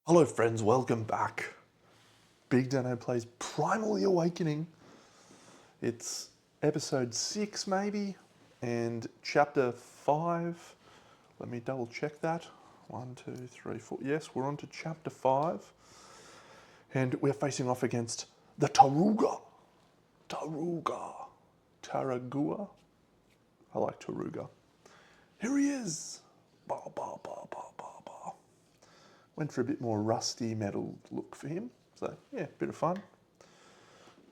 Hello friends, welcome back. BigDenoPlays Primal the Awakening. It's episode 6 maybe, and chapter 5. Let me double check that. 1, 2, 3, 4. Yes, we're on to chapter 5. And we're facing off against the Tarragua. Tarragua. I like Tarragua. Here he is. Ba, ba, ba, ba, ba, ba. Went for a bit more rusty metal look for him. So yeah, bit of fun.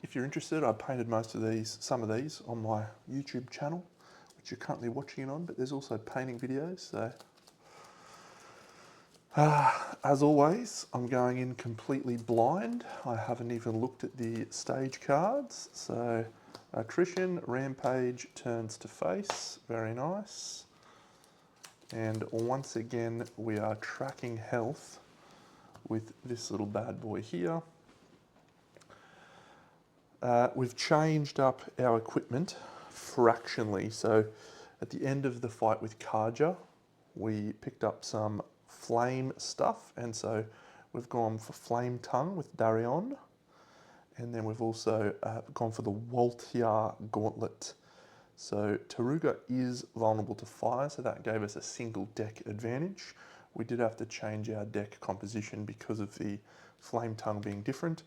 If you're interested, I painted some of these on my YouTube channel, which you're currently watching it on, but there's also painting videos. So as always, I'm going in completely blind. I haven't even looked at the stage cards. So attrition, rampage, turns to face, very nice. And once again, we are tracking health with this little bad boy here. We've changed up our equipment fractionally. So at the end of the fight with Karja, we picked up some flame stuff. And so we've gone for Flame Tongue with Darion. And then we've also gone for the Waltiar Gauntlet. So Tarragua is vulnerable to fire, so that gave us a single deck advantage. We did have to change our deck composition because of the Flame Tongue being different.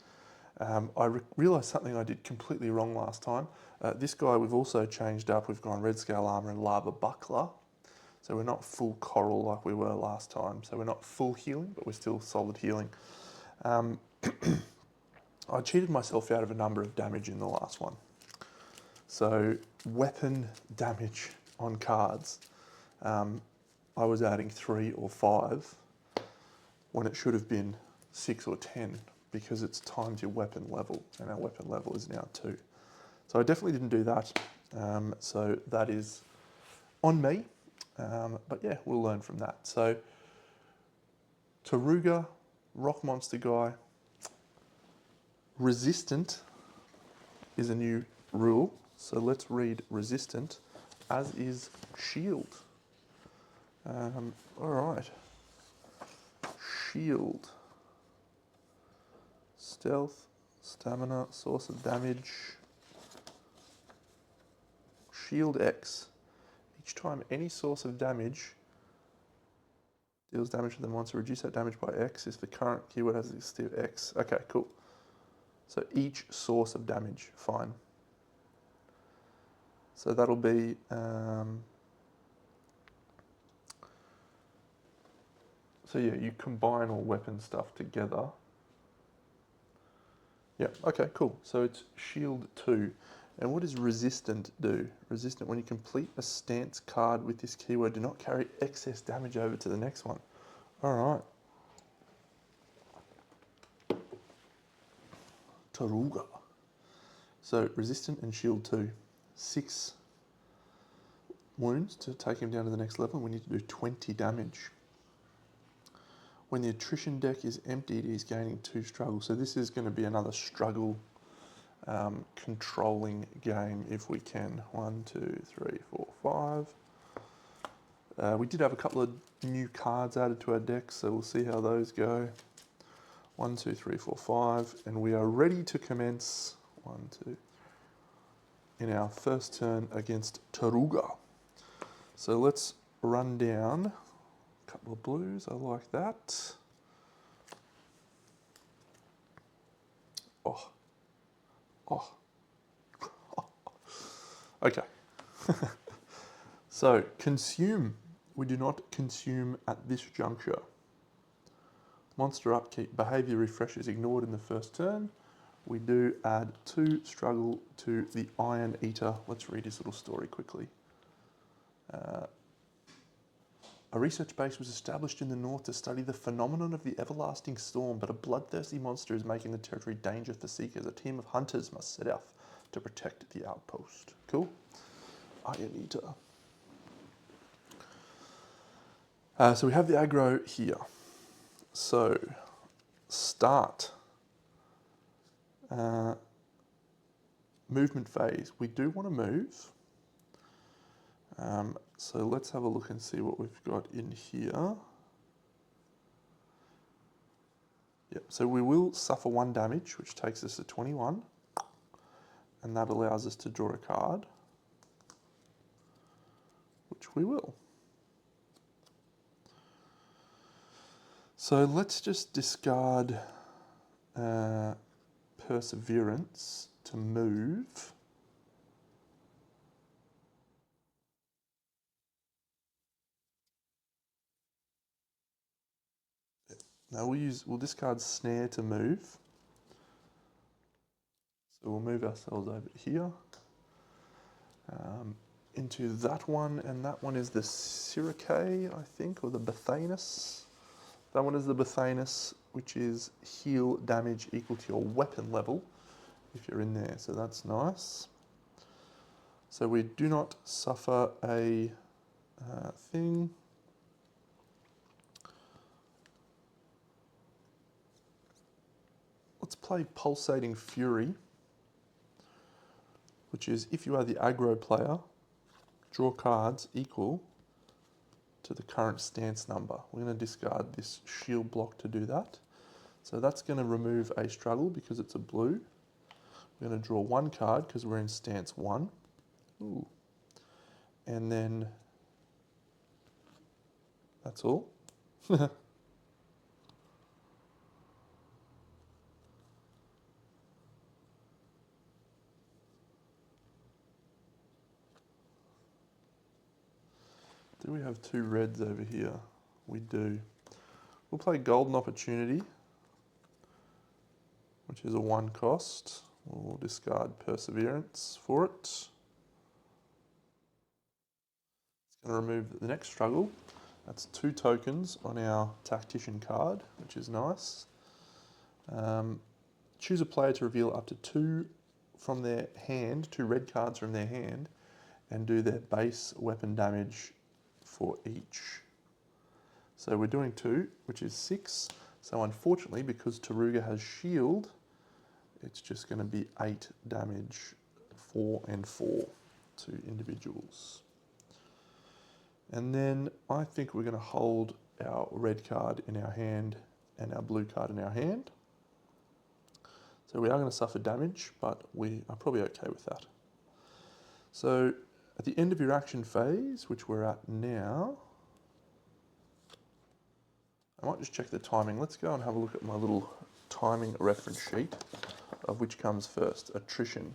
I realised something I did completely wrong last time. This guy we've also changed up. We've gone Red Scale Armour and Lava Buckler. So we're not full coral like we were last time. So we're not full healing, but we're still solid healing. I cheated myself out of a number of damage in the last one. So weapon damage on cards, I was adding 3 or 5 when it should have been 6 or 10 because it's times your weapon level, and our weapon level is now 2. So I definitely didn't do that. So that is on me, but yeah, we'll learn from that. So Tarragua, rock monster guy. Resistant is a new rule. So let's read resistant, as is shield. All right. Shield. Stealth, stamina, source of damage. Shield X. Each time any source of damage deals damage to the monster, reduce that damage by X if the current keyword has a X. Okay, cool. So each source of damage, fine. So that'll be, so yeah, you combine all weapon stuff together. Yeah, okay, cool. So it's shield 2. And what does resistant do? Resistant, when you complete a stance card with this keyword, do not carry excess damage over to the next one. All right. Tarragua. So resistant and shield 2. 6 wounds to take him down to the next level. We need to do 20 damage. When the attrition deck is emptied, he's gaining 2 struggle. So this is going to be another struggle controlling game if we can. 1, 2, 3, 4, 5. We did have a couple of new cards added to our deck, so we'll see how those go. 1, 2, 3, 4, 5. And we are ready to commence 1, 2 in our first turn against Tarragua. So let's run down a couple of blues. I like that. Oh. Okay. So consume. We do not consume at this juncture. Monster upkeep. Behavior refresh is ignored in the first turn. We do add 2 struggle to the Iron Eater. Let's read his little story quickly. A research base was established in the north to study the phenomenon of the everlasting storm, but a bloodthirsty monster is making the territory dangerous for seekers. A team of hunters must set out to protect the outpost. Cool. Iron Eater. So we have the aggro here. So start. Movement phase. We do want to move. So let's have a look and see what we've got in here. Yep, so we will suffer 1 damage, which takes us to 21. And that allows us to draw a card, which we will. So let's just discard Perseverance to move. Now we'll discard Snare to move. So we'll move ourselves over here into that one, and that one is the Syracuse, I think, or the Bathanus. That one is the Bathanus, which is heal damage equal to your weapon level if you're in there, so that's nice. So we do not suffer a thing. Let's play Pulsating Fury, which is if you are the aggro player, draw cards equal to the current stance number. We're going to discard this shield block to do that. So that's going to remove a struggle because it's a blue. We're going to draw 1 card because we're in stance 1. Ooh. And then that's all. Do we have 2 reds over here? We do. We'll play Golden Opportunity, which is a 1 cost. We'll discard Perseverance for it. It's going to remove the next struggle. That's 2 tokens on our Tactician card, which is nice. Choose a player to reveal up to 2 from their hand, 2 red cards from their hand, and do their base weapon damage for each. So we're doing 2, which is 6. So unfortunately, because Tarragua has shield, it's just going to be 8 damage, 4 and 4 to individuals. And then I think we're going to hold our red card in our hand and our blue card in our hand. So we are going to suffer damage, but we are probably okay with that. So at the end of your action phase, which we're at now, I might just check the timing. Let's go and have a look at my little timing reference sheet of which comes first. Attrition.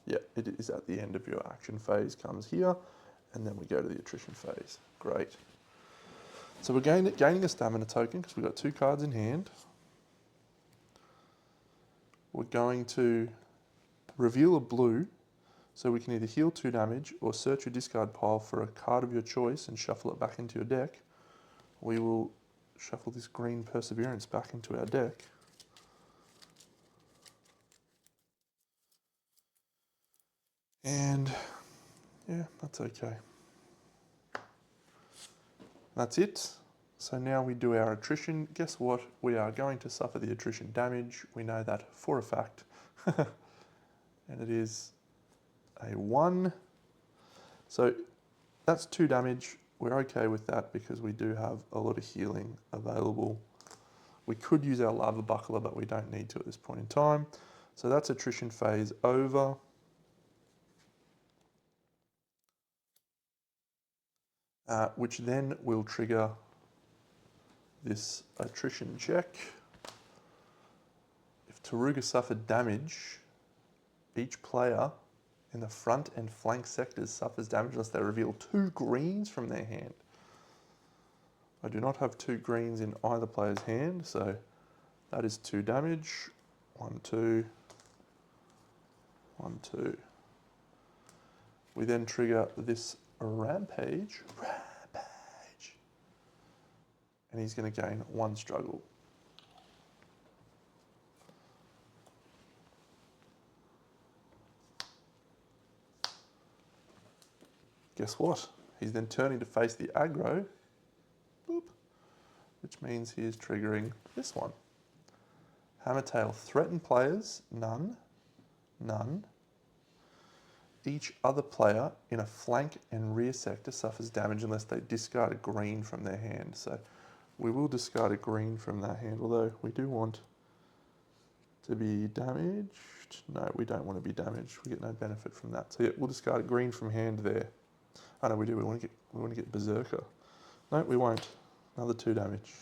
Yeah, it is at the end of your action phase, comes here, and then we go to the attrition phase. Great. So we're gaining a stamina token because we've got 2 cards in hand. We're going to reveal a blue, so we can either heal 2 damage or search your discard pile for a card of your choice and shuffle it back into your deck. We will shuffle this green Perseverance back into our deck. And yeah, that's okay. That's it. So now we do our attrition. Guess what? We are going to suffer the attrition damage. We know that for a fact. And it is a 1. So that's 2 damage. We're okay with that because we do have a lot of healing available. We could use our Lava Buckler, but we don't need to at this point in time. So that's attrition phase over. Which then will trigger this attrition check. If Tarragua suffered damage, each player in the front and flank sectors suffers damage unless they reveal 2 greens from their hand. I do not have 2 greens in either player's hand, so that is 2 damage. 1, 2, 1, 2. We then trigger this rampage. And he's going to gain 1 struggle. Guess what? He's then turning to face the aggro, boop, which means he is triggering this one. Hammertail, threaten players, none, none. Each other player in a flank and rear sector suffers damage unless they discard a green from their hand. So we will discard a green from that hand, although we do want to be damaged. No, we don't want to be damaged. We get no benefit from that. So yeah, we'll discard a green from hand there. Oh no, we do. We want to get Berserker. No, we won't. Another 2 damage.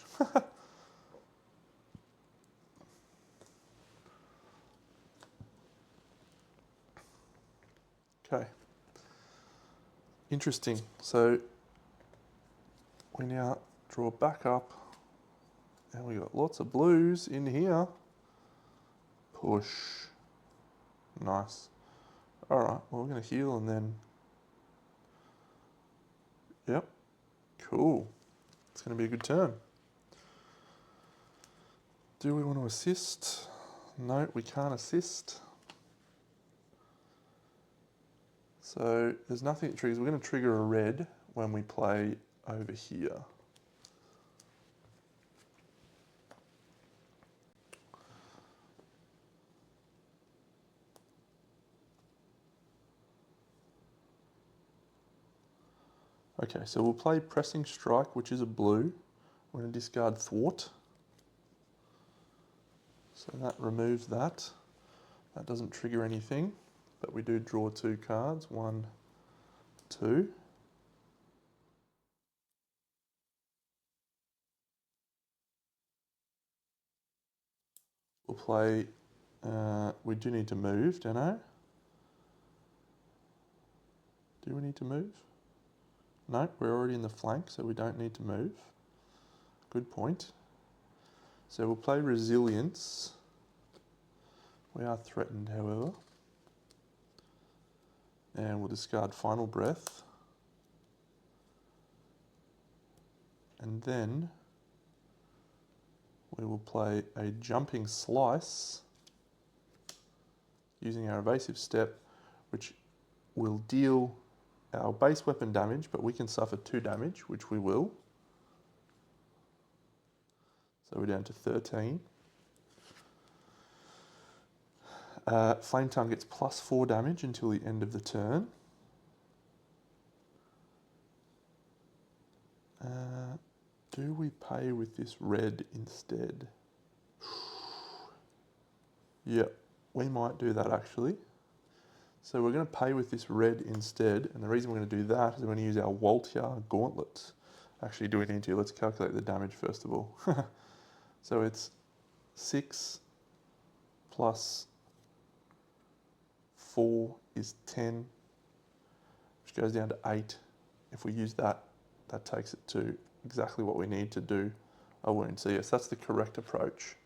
Okay. Interesting. So we now draw back up, and we got lots of blues in here. Push. Nice. All right. Well, we're going to heal and then. Yep. Cool. It's going to be a good turn. Do we want to assist? No, we can't assist. So there's nothing that triggers. We're going to trigger a red when we play over here. Okay, so we'll play Pressing Strike, which is a blue. We're going to discard Thwart. So that removes that. That doesn't trigger anything, but we do draw 2 cards. 1, 2. We'll play, we do need to move, don't I? Do we need to move? No, we're already in the flank, so we don't need to move. Good point. So we'll play Resilience. We are threatened, however. And we'll discard Final Breath. And then we will play a Jumping Slice using our evasive step, which will deal our base weapon damage, but we can suffer 2 damage, which we will. So we're down to 13. Flame Tongue gets +4 damage until the end of the turn. Do we pay with this red instead? Yep, we might do that actually. So we're going to pay with this red instead, and the reason we're going to do that is we're going to use our Waltier Gauntlet. Actually, do we need to? Let's calculate the damage first of all. So it's 6 plus 4 is 10, which goes down to 8. If we use that, that takes it to exactly what we need to do a wound. So yes, that's the correct approach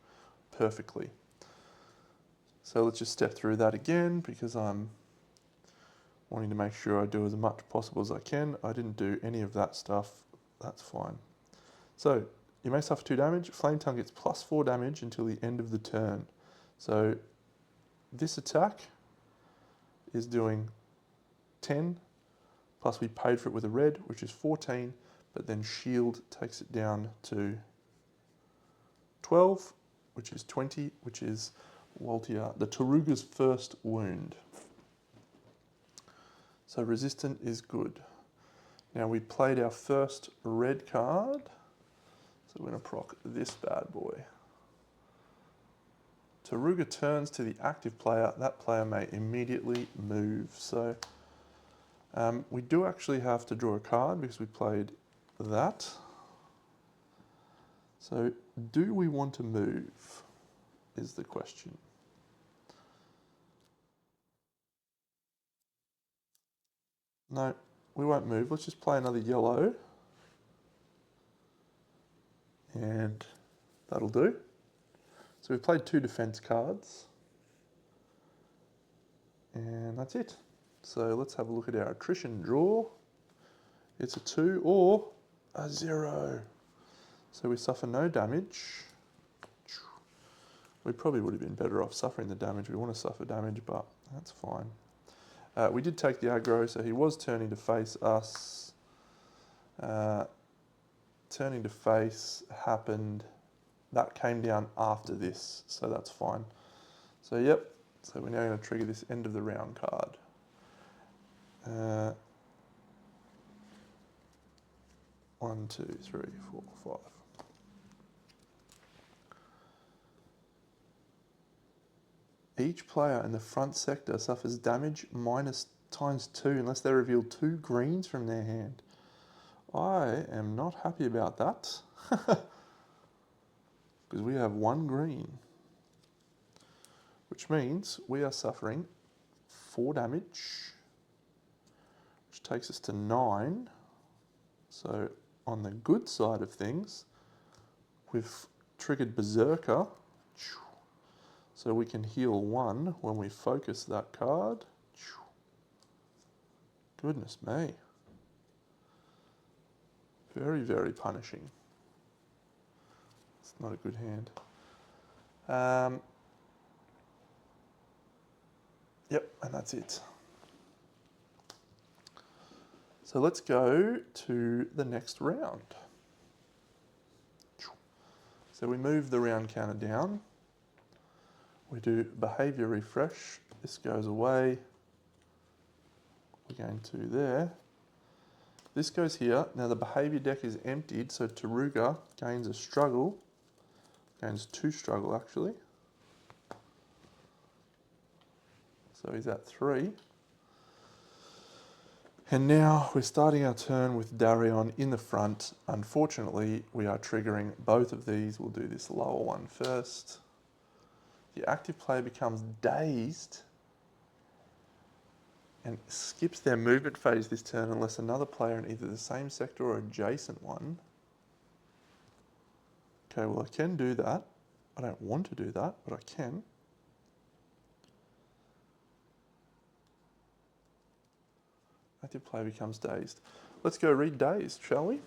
perfectly. So let's just step through that again because I'm wanting to make sure I do as much possible as I can. I didn't do any of that stuff. That's fine. So you may suffer 2 damage. Flame Tongue gets +4 damage until the end of the turn. So this attack is doing 10, plus we paid for it with a red, which is 14, but then shield takes it down to 12, which is 20, which is Waltier, the Tarrauga's first wound. So resistant is good. Now we played our first red card, so we're going to proc this bad boy. Tarrauga turns to the active player. That player may immediately move. So we do actually have to draw a card because we played that. So do we want to move is the question. No, we won't move. Let's just play another yellow. And that'll do. So we've played 2 defense cards. And that's it. So let's have a look at our attrition draw. It's a 2 or a 0. So we suffer no damage. We probably would have been better off suffering the damage. We want to suffer damage, but that's fine. We did take the aggro, so he was turning to face us. Turning to face happened. That came down after this, so that's fine. So yep, so we're now going to trigger this end of the round card. 1, 2, 3, 4, 5. Each player in the front sector suffers damage minus ×2 unless they reveal 2 greens from their hand. I am not happy about that. Because we have 1 green. Which means we are suffering 4 damage. Which takes us to 9. So on the good side of things, we've triggered Berserker. So we can heal 1 when we focus that card. Goodness me. Very, very punishing. It's not a good hand. Yep, and that's it. So let's go to the next round. So we move the round counter down. We do behavior refresh. This goes away. We're going to there. This goes here. Now the behavior deck is emptied, so Tarragua gains a struggle. Gains 2 struggle actually. So he's at 3. And now we're starting our turn with Darion in the front. Unfortunately, we are triggering both of these. We'll do this lower one first. The active player becomes dazed and skips their movement phase this turn unless another player in either the same sector or adjacent one. Okay, well I can do that. I don't want to do that, but I can. Active player becomes dazed. Let's go read dazed, shall we?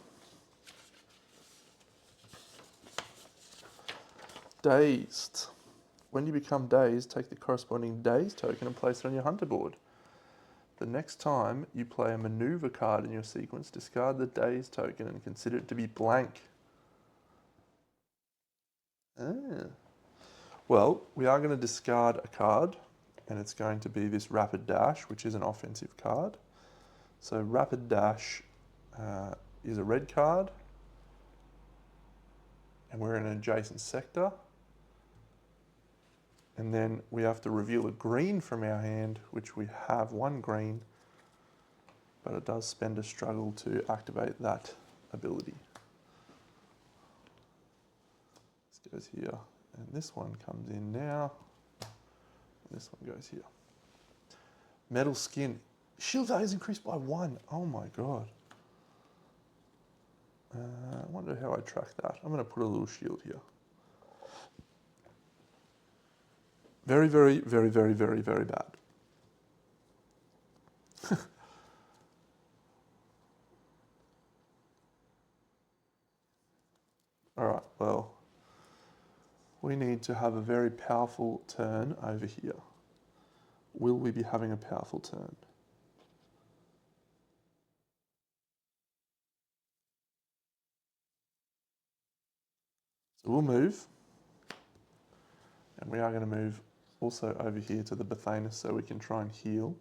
Dazed. When you become dazed, take the corresponding dazed token and place it on your hunter board. The next time you play a maneuver card in your sequence, discard the dazed token and consider it to be blank. Well, we are going to discard a card, and it's going to be this Rapid Dash, which is an offensive card. So Rapid Dash is a red card, and we're in an adjacent sector. And then we have to reveal a green from our hand, which we have 1 green, but it does spend a struggle to activate that ability. This goes here, and this one comes in now. And this one goes here. Metal Skin. Shield value is increased by 1. Oh my god. I wonder how I track that. I'm going to put a little shield here. Very, very, very, very, very, very bad. All right, well, we need to have a very powerful turn over here. Will we be having a powerful turn? So we'll move. And we are going to move also over here to the Bethanus so we can try and heal.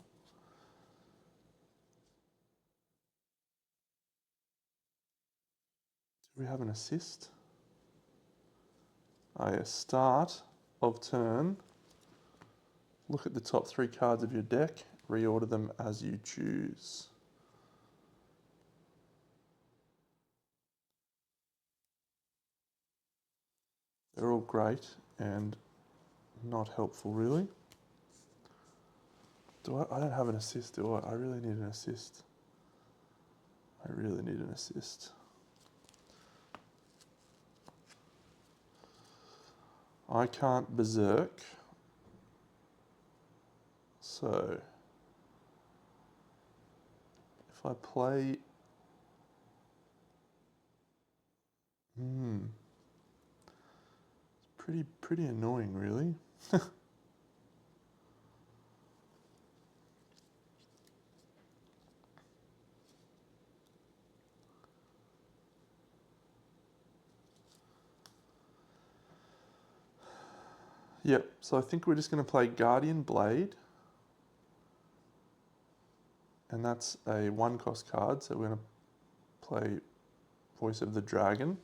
Do we have an assist? Oh yeah, start of turn. Look at the top 3 cards of your deck. Reorder them as you choose. They're all great and not helpful really. I don't have an assist, do I? I really need an assist. I really need an assist. I can't berserk. So if I play it's pretty annoying really. Yep, so I think we're just going to play Guardian Blade. And that's a 1-cost card, so we're going to play Voice of the Dragon.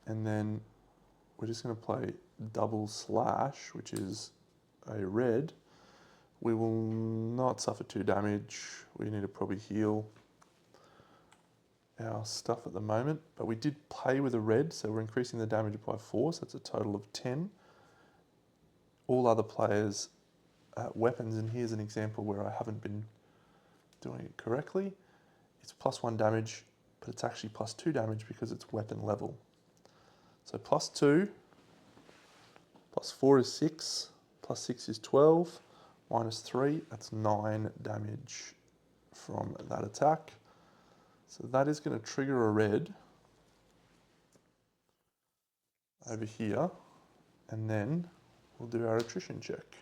And then we're just going to play double slash, which is a red. We will not suffer 2 damage. We need to probably heal our stuff at the moment, but we did play with a red, so we're increasing the damage by 4, so that's a total of 10. All other players' weapons, and here's an example where I haven't been doing it correctly. It's +1 damage, but it's actually +2 damage because it's weapon level. So +2, +4 is 6, +6 is 12, -3, that's 9 damage from that attack. So that is going to trigger a red over here, and then we'll do our attrition check.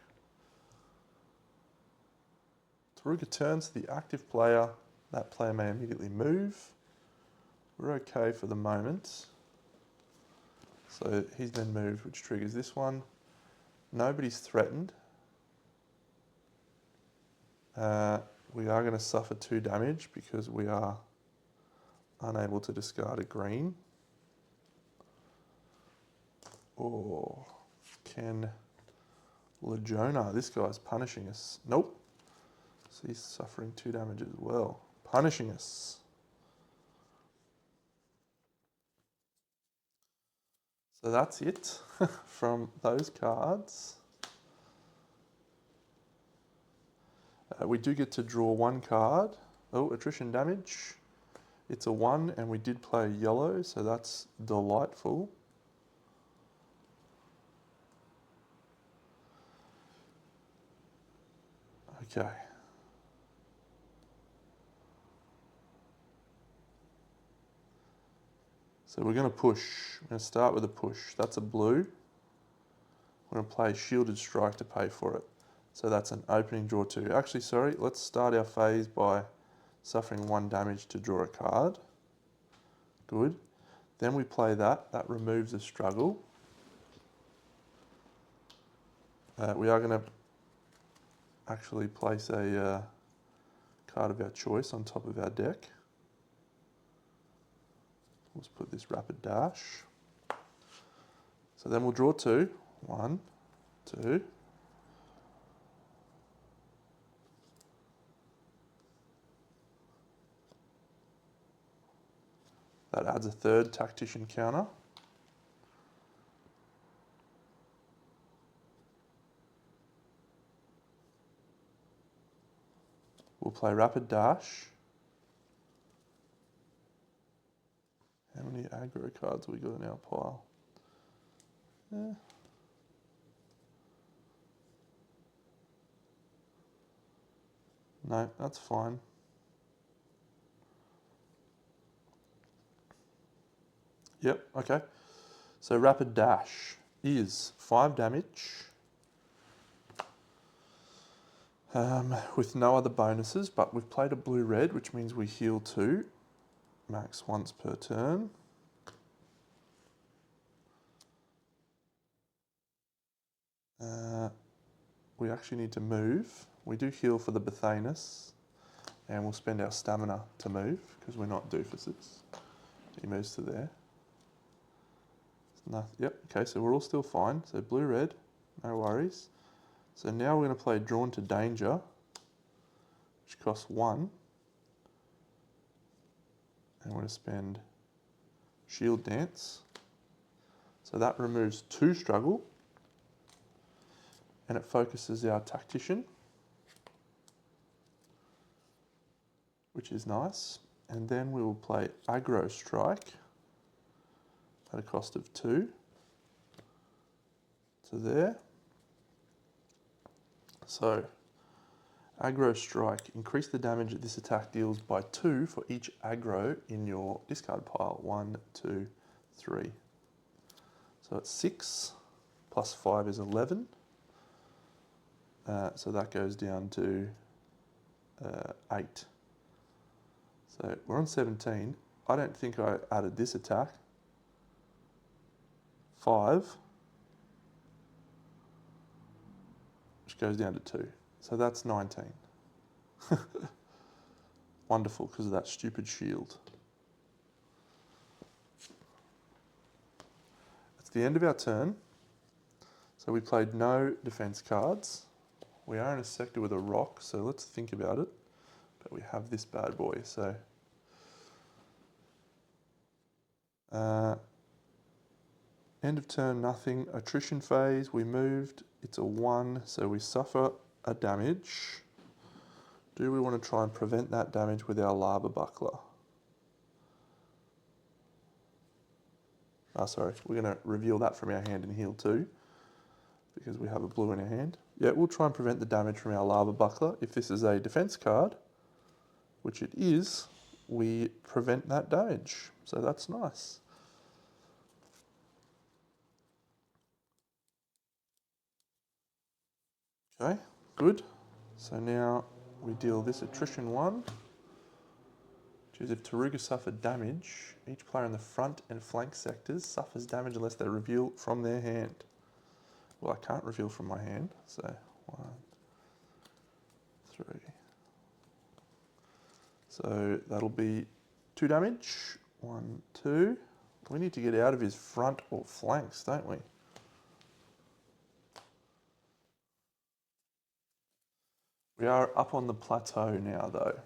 Tarragua turns to the active player. That player may immediately move. We're okay for the moment. So he's then moved, which triggers this one. Nobody's threatened. We are going to suffer 2 damage because we are unable to discard a green. Or can Legiona, this guy's punishing us. Nope. So he's suffering 2 damage as well. Punishing us. So that's it from those cards. We do get to draw 1 card. Oh, attrition damage. It's a 1 and we did play yellow, so that's delightful. Okay. So we're going to push. We're going to start with a push. That's a blue. We're going to play Shielded Strike to pay for it. So that's an opening draw 2. Actually, sorry, let's start our phase by suffering 1 damage to draw a card. Good. Then we play that. That removes a struggle. We are going to actually place a card of our choice on top of our deck. Let's put this Rapid Dash. So then we'll draw 2. 1, 2. That adds a 3rd Tactician counter. We'll play Rapid Dash. How many aggro cards have we got in our pile? No, that's fine. Yep, okay. So Rapid Dash is 5 damage with no other bonuses, but we've played a blue-red, which means we heal 2, max once per turn. We actually need to move. We do heal for the Bethanus, and we'll spend our stamina to move because we're not doofuses. He moves to there. No, yep, okay, so we're all still fine. So blue-red, no worries. So now we're going to play Drawn to Danger, which costs 1. And we're going to spend Shield Dance. So that removes 2 struggle. And it focuses our Tactician, which is nice. And then we will play Aggro Strike at a cost of 2 to there. So Aggro Strike, increase the damage that this attack deals by 2 for each aggro in your discard pile. 1, 2, 3. So it's 6 plus 5 is 11. So that goes down to 8. So we're on 17. I don't think I added this attack. 5, which goes down to 2. So that's 19. Wonderful, because of that stupid shield. It's the end of our turn. So we played no defense cards. We are in a sector with a rock, so let's think about it. But we have this bad boy, so end of turn, nothing. Attrition phase, we moved. It's a 1, so we suffer a damage. Do we want to try and prevent that damage with our lava buckler? Sorry, we're going to reveal that from our hand and heal too, because we have a blue in our hand. Yeah, we'll try and prevent the damage from our lava buckler. If this is a defense card, which it is, we prevent that damage. So that's nice. Okay, good. So now we deal this attrition 1, which is if Tarragua suffered damage, each player in the front and flank sectors suffers damage unless they reveal from their hand. Well, I can't reveal from my hand, so 1, 3. So that'll be 2 damage, 1, 2. We need to get out of his front or flanks, don't we? We are up on the plateau now, though.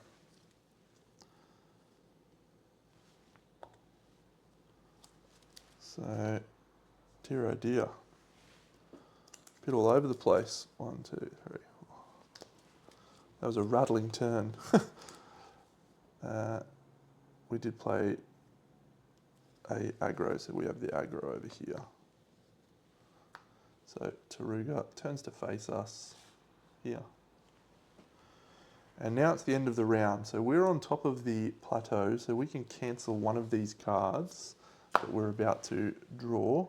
So, dear oh dear. Bit all over the place. 1, 2, 3. That was a rattling turn. We did play a aggro, so we have the aggro over here. So Tarragua turns to face us here. And now it's the end of the round. So we're on top of the plateau, so we can cancel one of these cards that we're about to draw.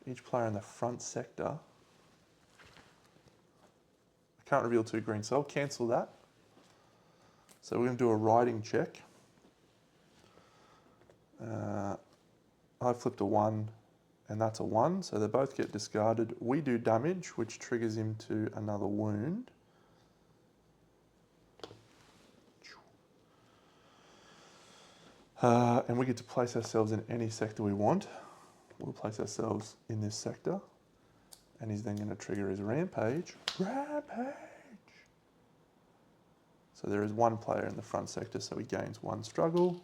Each player in the front sector. I can't reveal 2 green, so I'll cancel that. So we're going to do a riding check. I flipped a 1, and that's a 1, so they both get discarded. We do damage, which triggers him to another wound. And we get to place ourselves in any sector we want. We'll place ourselves in this sector, and he's then going to trigger his rampage. Rampage! So there is 1 player in the front sector, so he gains 1 struggle.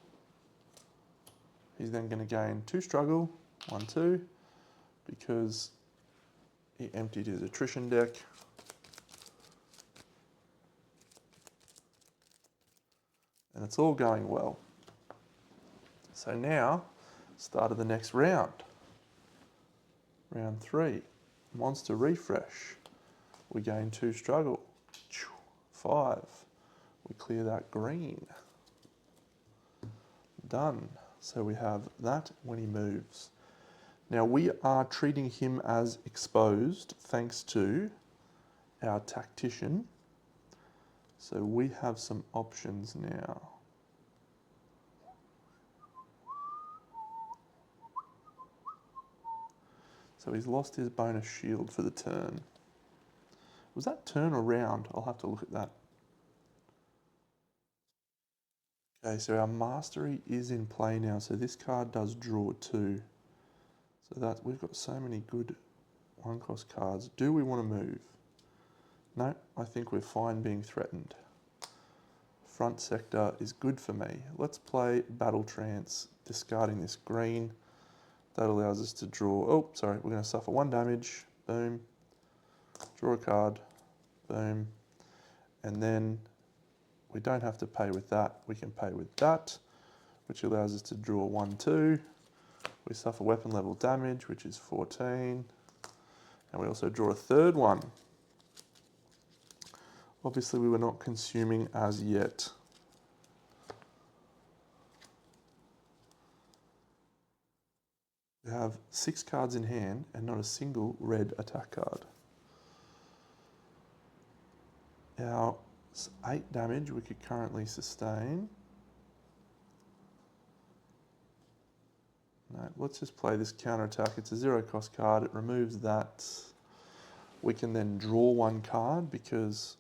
He's then going to gain 2 struggle, 1, 2, because he emptied his attrition deck. And it's all going well. So now, start of the next round. Round 3, monster refresh. We gain 2 struggle, 5. We clear that green. Done. So we have that when he moves. Now we are treating him as exposed thanks to our tactician. So we have some options now. So he's lost his bonus shield for the turn. Was that turn or round? I'll have to look at that. Okay, so our mastery is in play now. So this card does draw 2. So that we've got so many good 1-cost cards. Do we want to move? No, I think we're fine being threatened. Front sector is good for me. Let's play Battle Trance, discarding this green. That allows us to draw, oh, sorry, we're going to suffer 1 damage, boom. Draw a card, boom. And then we don't have to pay with that, we can pay with that, which allows us to draw 1, 2. We suffer weapon level damage, which is 14. And we also draw a 3rd one. Obviously we were not consuming as yet. We have 6 cards in hand and not a single red attack card. Our 8 damage we could currently sustain. No, let's just play this counter attack. It's a 0-cost card. It removes that. We can then draw 1 card because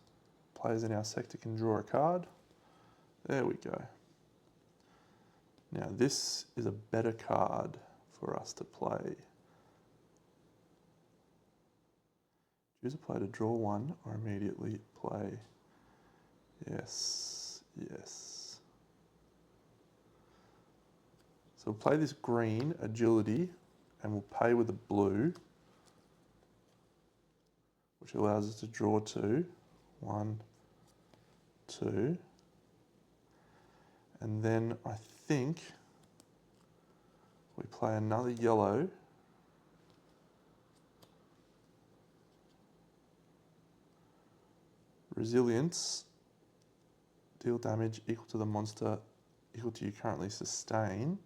players in our sector can draw a card. There we go. Now this is a better card for us to play. Choose a player to draw one or immediately play. Yes, yes. So we'll play this green, agility, and we'll pay with a blue, which allows us to draw two. 1, 2. And then I think we play another yellow. Resilience, deal damage equal to the monster, equal to you currently sustain.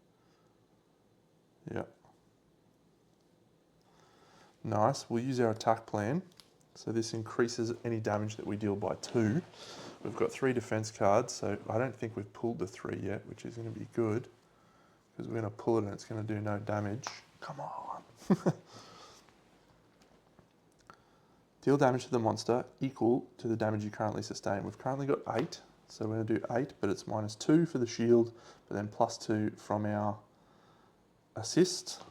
Yep. Nice, we'll use our attack plan. So this increases any damage that we deal by 2. We've got 3 defense cards, so I don't think we've pulled the 3 yet, which is going to be good, because we're going to pull it and it's going to do no damage. Come on. Deal damage to the monster equal to the damage you currently sustain. We've currently got 8, so we're going to do 8, but it's -2 for the shield, but then +2 from our assist.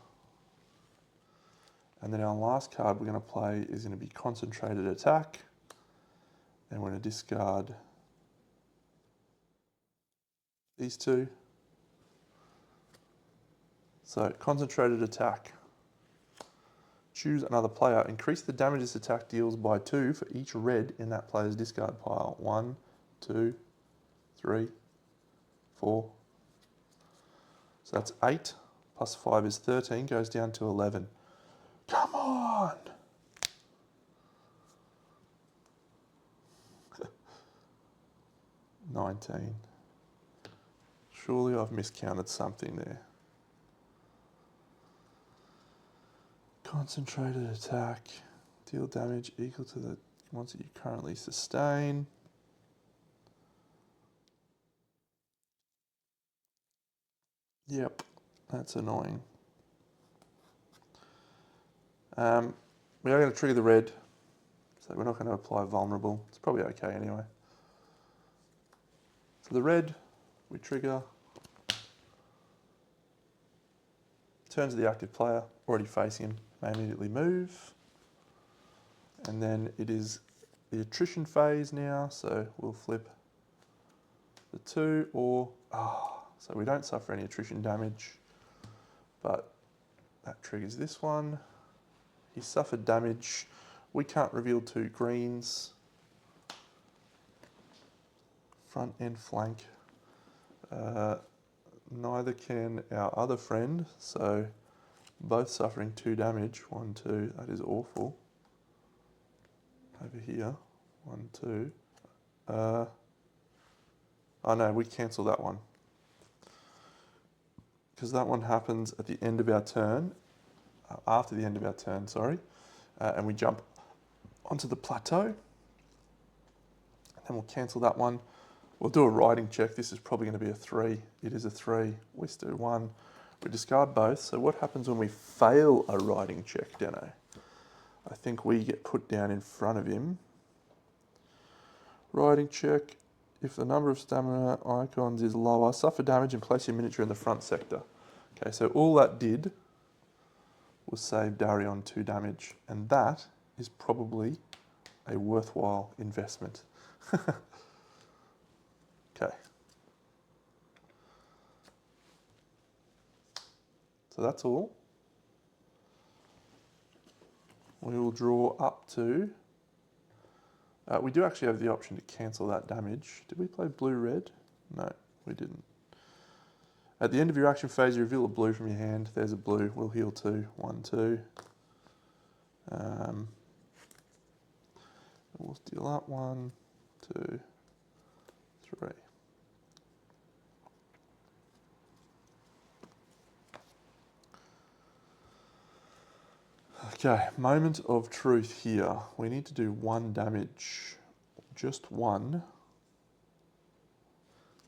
And then our last card we're going to play is going to be Concentrated Attack, and we're going to discard these 2. So Concentrated Attack. Choose another player. Increase the damage this attack deals by 2 for each red in that player's discard pile. 1, 2, 3, 4. So that's 8 plus 5 is 13, goes down to 11. Come on! $19. Surely I've miscounted something there. Concentrated attack. Deal damage equal to the ones that you currently sustain. Yep, that's annoying. We are going to trigger the red, so we're not going to apply vulnerable. It's probably okay anyway. So the red, we trigger. Turns to the active player, already facing him, may immediately move. And then it is the attrition phase now, so we'll flip the 2 or, so we don't suffer any attrition damage, but that triggers this one. He suffered damage. We can't reveal 2 greens. Front and flank. Neither can our other friend, so both suffering 2 damage. 1, 2, that is awful. Over here, 1, 2. Oh no, we cancel that one. Because that one happens at the end of our turn, after the end of our turn, sorry. And we jump onto the plateau. And then we'll cancel that one. We'll do a riding check. This is probably going to be a 3. It is a 3. We do 1. We discard both. So what happens when we fail a riding check, Deno? I think we get put down in front of him. Riding check. If the number of stamina icons is lower, suffer damage and place your miniature in the front sector. Okay, so all that did was save Darion 2 damage, and that is probably a worthwhile investment. Okay. So that's all. We will draw up to... we do actually have the option to cancel that damage. Did we play blue-red? No, we didn't. At the end of your action phase, you reveal a blue from your hand. There's a blue. We'll heal 2. 1, 2. We'll steal up 1, 2, 3. Okay, moment of truth here. We need to do 1 damage, just 1.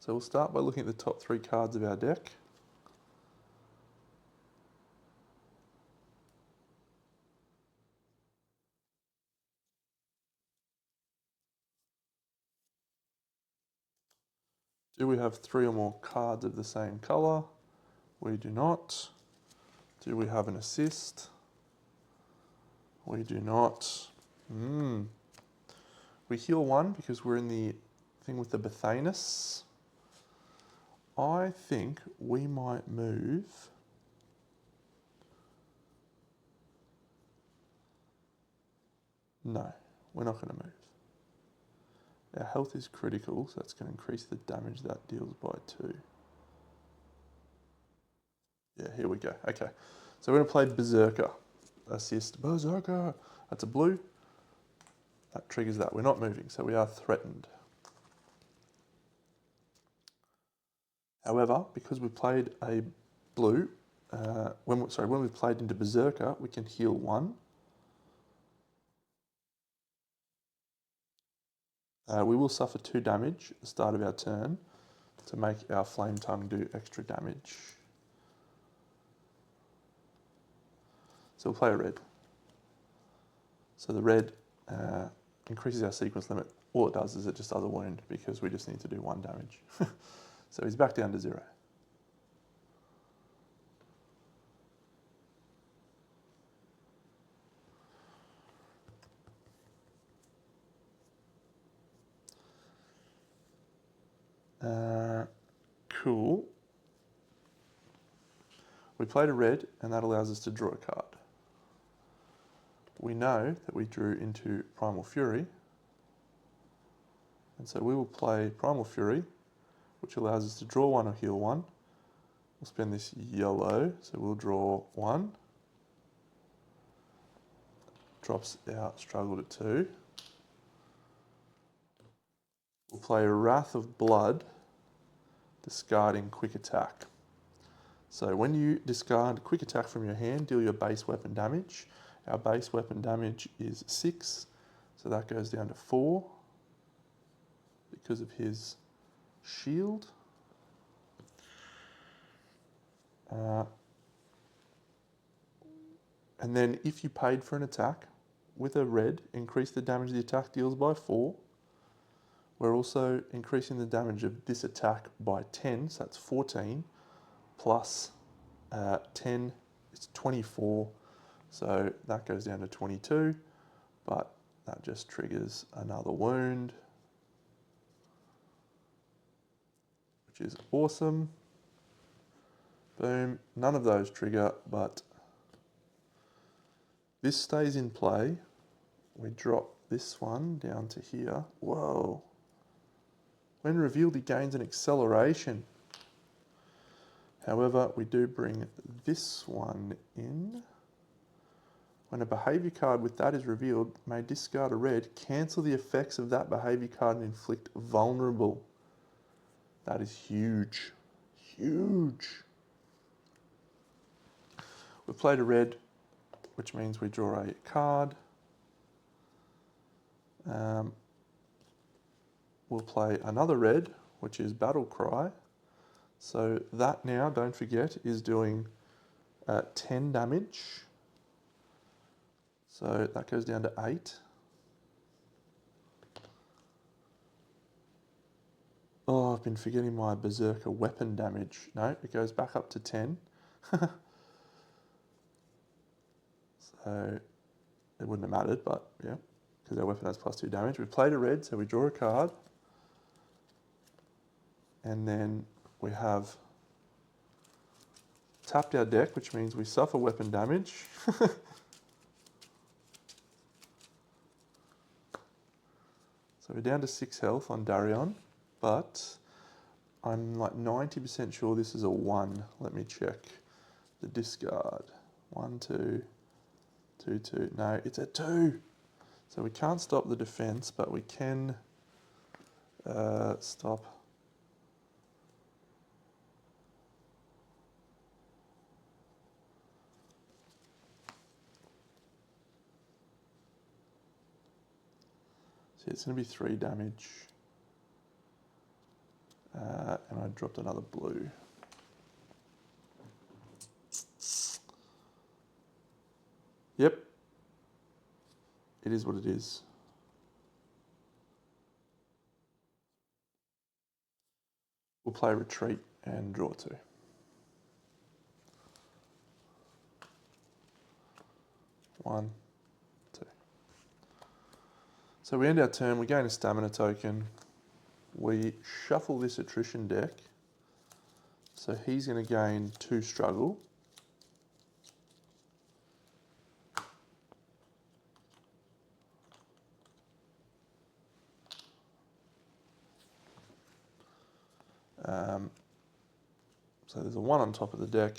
So we'll start by looking at the top 3 cards of our deck. Do we have 3 or more cards of the same colour? We do not. Do we have an assist? We do not. We heal 1 because we're in the thing with the Bethanus. I think we might move. No, we're not going to move. Our health is critical, so that's going to increase the damage that deals by 2. Yeah, here we go. Okay, so we're going to play Berserker. Assist Berserker. That's a blue. That triggers that. We're not moving, so we are threatened. However, because we played a blue, when we played into Berserker, we can heal 1. We will suffer 2 damage at the start of our turn to make our Flame Tongue do extra damage. So we'll play a red. So the red increases our sequence limit. All it does is it just does a wound because we just need to do 1 damage. So he's back down to 0. Cool. We played a red and that allows us to draw a card. We know that we drew into Primal Fury, and so we will play Primal Fury, which allows us to draw 1 or heal 1. We'll spend this yellow, so we'll draw 1. Drops our struggle to 2. We'll play Wrath of Blood, discarding Quick Attack. So when you discard Quick Attack from your hand, deal your base weapon damage. Our base weapon damage is 6, so that goes down to 4 because of his shield. And then if you paid for an attack with a red, increase the damage the attack deals by 4. We're also increasing the damage of this attack by 10, so that's 14, plus 10, it's 24, so that goes down to 22, but that just triggers another wound, which is awesome. Boom, none of those trigger, but this stays in play. We drop this one down to here. Whoa. When revealed, he gains an acceleration. However, we do bring this one in. When a behaviour card with that is revealed, may discard a red, cancel the effects of that behaviour card and inflict vulnerable. That is huge. Huge. We've played a red, which means we draw a card. We'll play another red, which is Battle Cry. So that now, don't forget, is doing 10 damage. So that goes down to 8. Oh, I've been forgetting my Berserker weapon damage. No, it goes back up to 10. So it wouldn't have mattered, but yeah, because our weapon has +2 damage. We played a red, so we draw a card. And then we have tapped our deck, which means we suffer weapon damage. So we're down to 6 health on Darion, but I'm like 90% sure this is a 1. Let me check the discard. 1, 2, 2, 2. No, it's a 2. So we can't stop the defense, but we can stop. See, it's going to be 3 damage. And I dropped another blue. Yep. It is what it is. We'll play retreat and draw 2. 1, 2. So we end our turn, we gain a stamina token, we shuffle this attrition deck, so he's going to gain 2 struggle. So there's a 1 on top of the deck.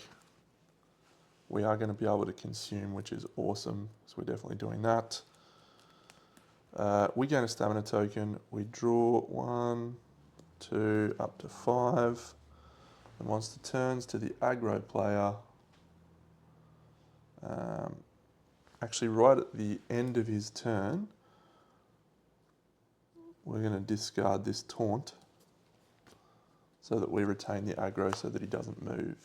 We are going to be able to consume, which is awesome, so we're definitely doing that. We gain a stamina token, we draw 1, 2, up to 5, and once the turn's to the aggro player, actually right at the end of his turn, we're going to discard this taunt so that we retain the aggro so that he doesn't move.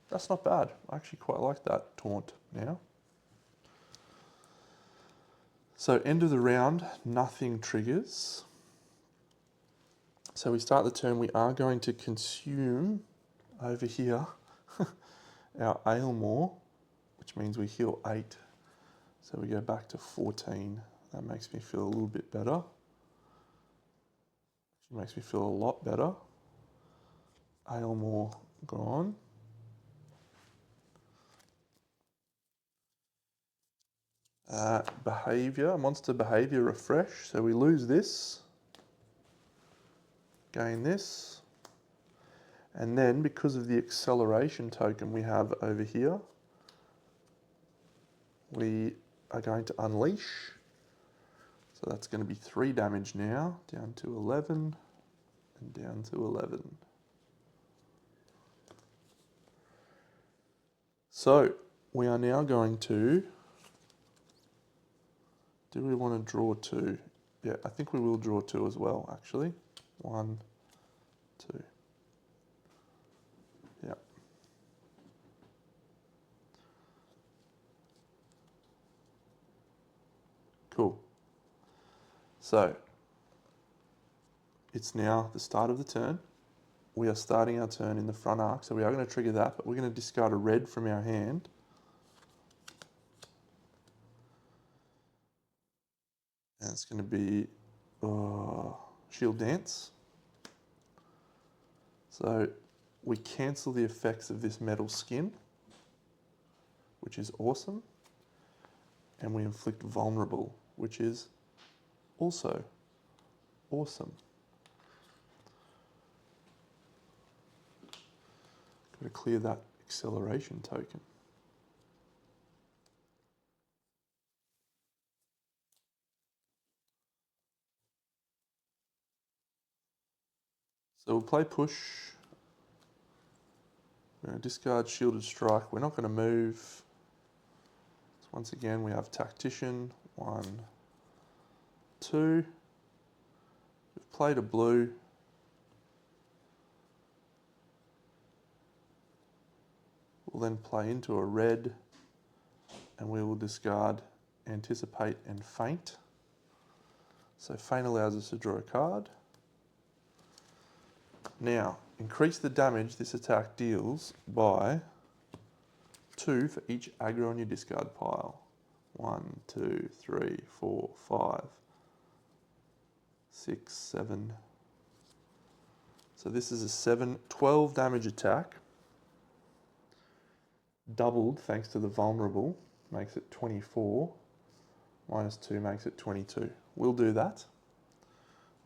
That's not bad. I actually quite like that taunt now. So end of the round, nothing triggers. So we start the turn, we are going to consume over here our Aylmore, which means we heal 8. So we go back to 14. That makes me feel a little bit better. It makes me feel a lot better. Aylmore gone. Behavior, monster behavior refresh. So we lose this, gain this, and then because of the acceleration token we have over here, we are going to unleash. So that's going to be 3 damage now, down to 11, and down to 11. So we are now going to, do we want to draw 2? Yeah, I think we will draw 2 as well, actually. 1, 2. Yeah. Cool. So it's now the start of the turn. We are starting our turn in the front arc, so we are going to trigger that, but we're going to discard a red from our hand. And it's going to be Shield Dance. So we cancel the effects of this metal skin, which is awesome. And we inflict Vulnerable, which is also awesome. Got to clear that acceleration token. So we'll play push. We're going to discard Shielded Strike. We're not going to move. So once again, we have Tactician. 1, 2. We've played a blue. We'll then play into a red, and we will discard Anticipate and Feint. So Feint allows us to draw a card. Now, increase the damage this attack deals by 2 for each aggro on your discard pile. 1, 2, 3, 4, 5, 6, 7. So this is a 12 damage attack. Doubled thanks to the vulnerable, makes it 24. Minus 2 makes it 22. We'll do that.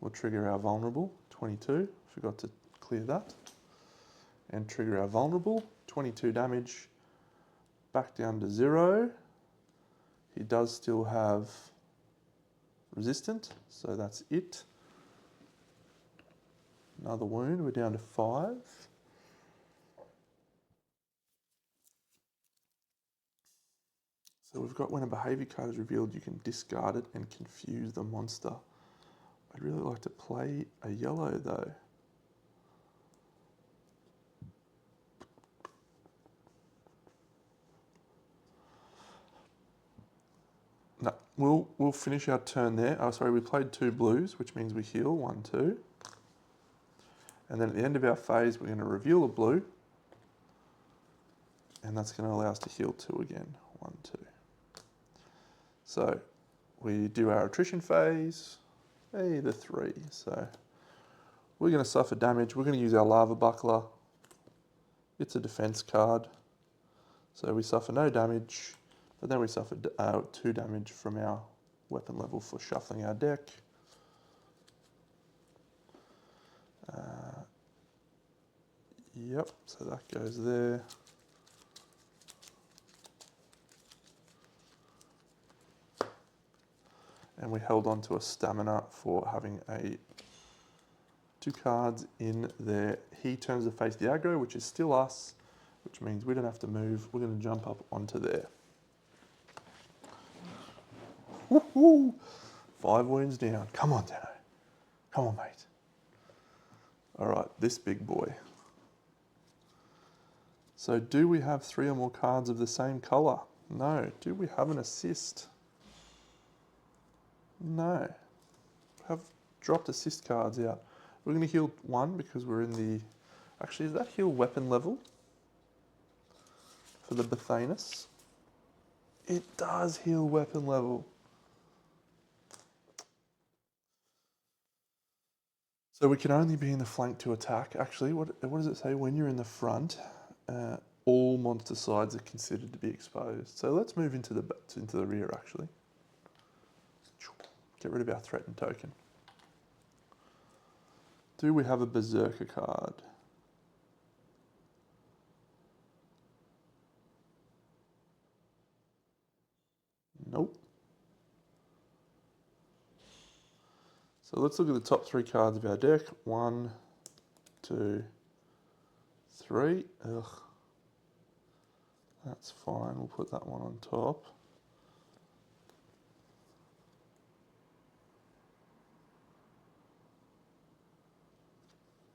We'll trigger our vulnerable, 22. Forgot to clear that. And trigger our vulnerable, 22 damage. Back down to 0. He does still have resistant, so that's it. Another wound, we're down to 5. So we've got when a behavior card is revealed, you can discard it and confuse the monster. I'd really like to play a yellow though. No, we'll finish our turn there. Oh, sorry, we played 2 blues, which means we heal 1, 2. And then at the end of our phase, we're going to reveal a blue. And that's going to allow us to heal 2 again. 1, 2. So we do our attrition phase, hey, the 3. So we're going to suffer damage. We're going to use our lava buckler. It's a defense card. So we suffer no damage, but then we suffer 2 damage from our weapon level for shuffling our deck. Yep, so that goes there. And we held on to a stamina for having 2 cards in there. He turns to face the aggro, which is still us, which means we don't have to move. We're going to jump up onto there. Woohoo! 5 wounds down. Come on, Dano. Come on, mate. All right, this big boy. So do we have 3 or more cards of the same colour? No. Do we have an assist? No. Have dropped assist cards out. We're going to heal 1 because we're in the... Actually, is that heal weapon level for the Bethanus? It does heal weapon level. So we can only be in the flank to attack. Actually, what does it say? When you're in the front, all monster sides are considered to be exposed. So let's move into the rear, actually. Get rid of our threatened token. Do we have a Berserker card? Nope. So let's look at the top 3 cards of our deck. 1, 2, 3. Ugh. That's fine. We'll put that one on top.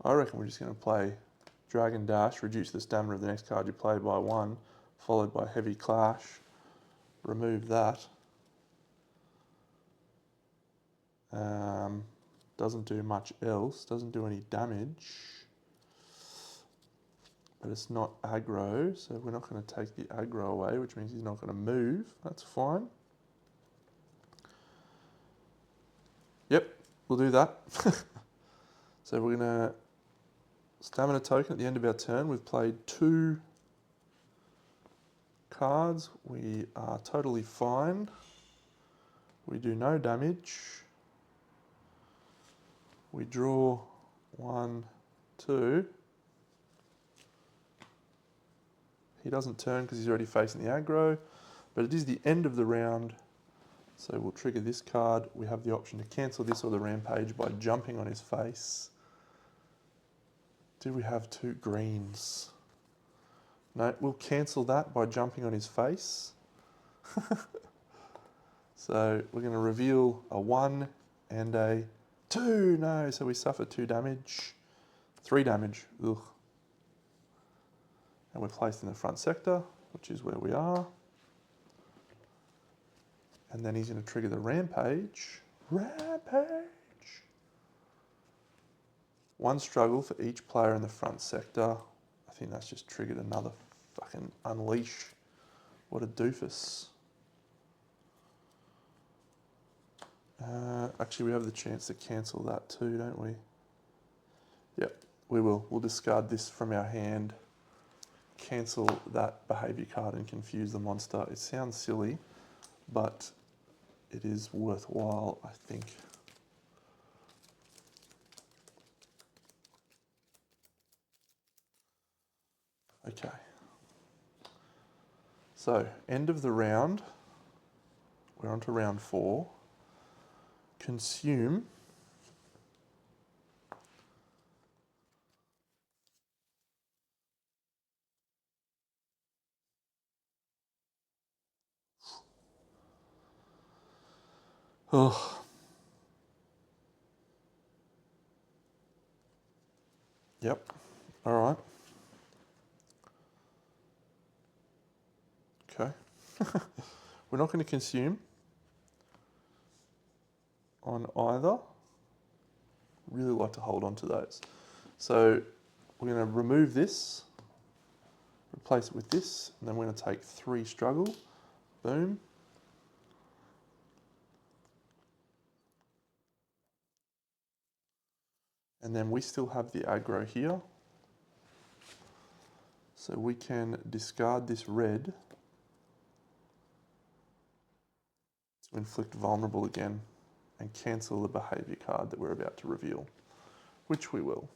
I reckon we're just going to play Dragon Dash, reduce the stamina of the next card you play by 1, followed by Heavy Clash. Remove that. Doesn't do much else, doesn't do any damage. But it's not aggro, so we're not going to take the aggro away, which means he's not going to move. That's fine. Yep, we'll do that. So we're going to stamina token at the end of our turn. We've played 2 cards. We are totally fine. We do no damage. We draw 1, 2. He doesn't turn because he's already facing the aggro, but it is the end of the round, so we'll trigger this card. We have the option to cancel this or the rampage by jumping on his face. Do we have 2 greens? No, we'll cancel that by jumping on his face. So we're going to reveal a 1 and a 2. No, so we suffer 2 damage. 3 damage. Ugh. And we're placed in the front sector, which is where we are. And then he's going to trigger the rampage. Rampage! 1 struggle for each player in the front sector. I think that's just triggered another fucking unleash. What a doofus. Actually, we have the chance to cancel that too, don't we? Yep, we will. We'll discard this from our hand, cancel that behaviour card and confuse the monster. It sounds silly, but it is worthwhile, I think. Okay. So, end of the round. We're on to round 4. Consume. Oh. Yep. All right. Okay. We're not going to consume on either. Really like to hold on to those. So we're going to remove this, replace it with this, and then we're going to take 3 struggle. Boom. And then we still have the aggro here. So we can discard this red to inflict vulnerable again and cancel the behavior card that we're about to reveal, which we will.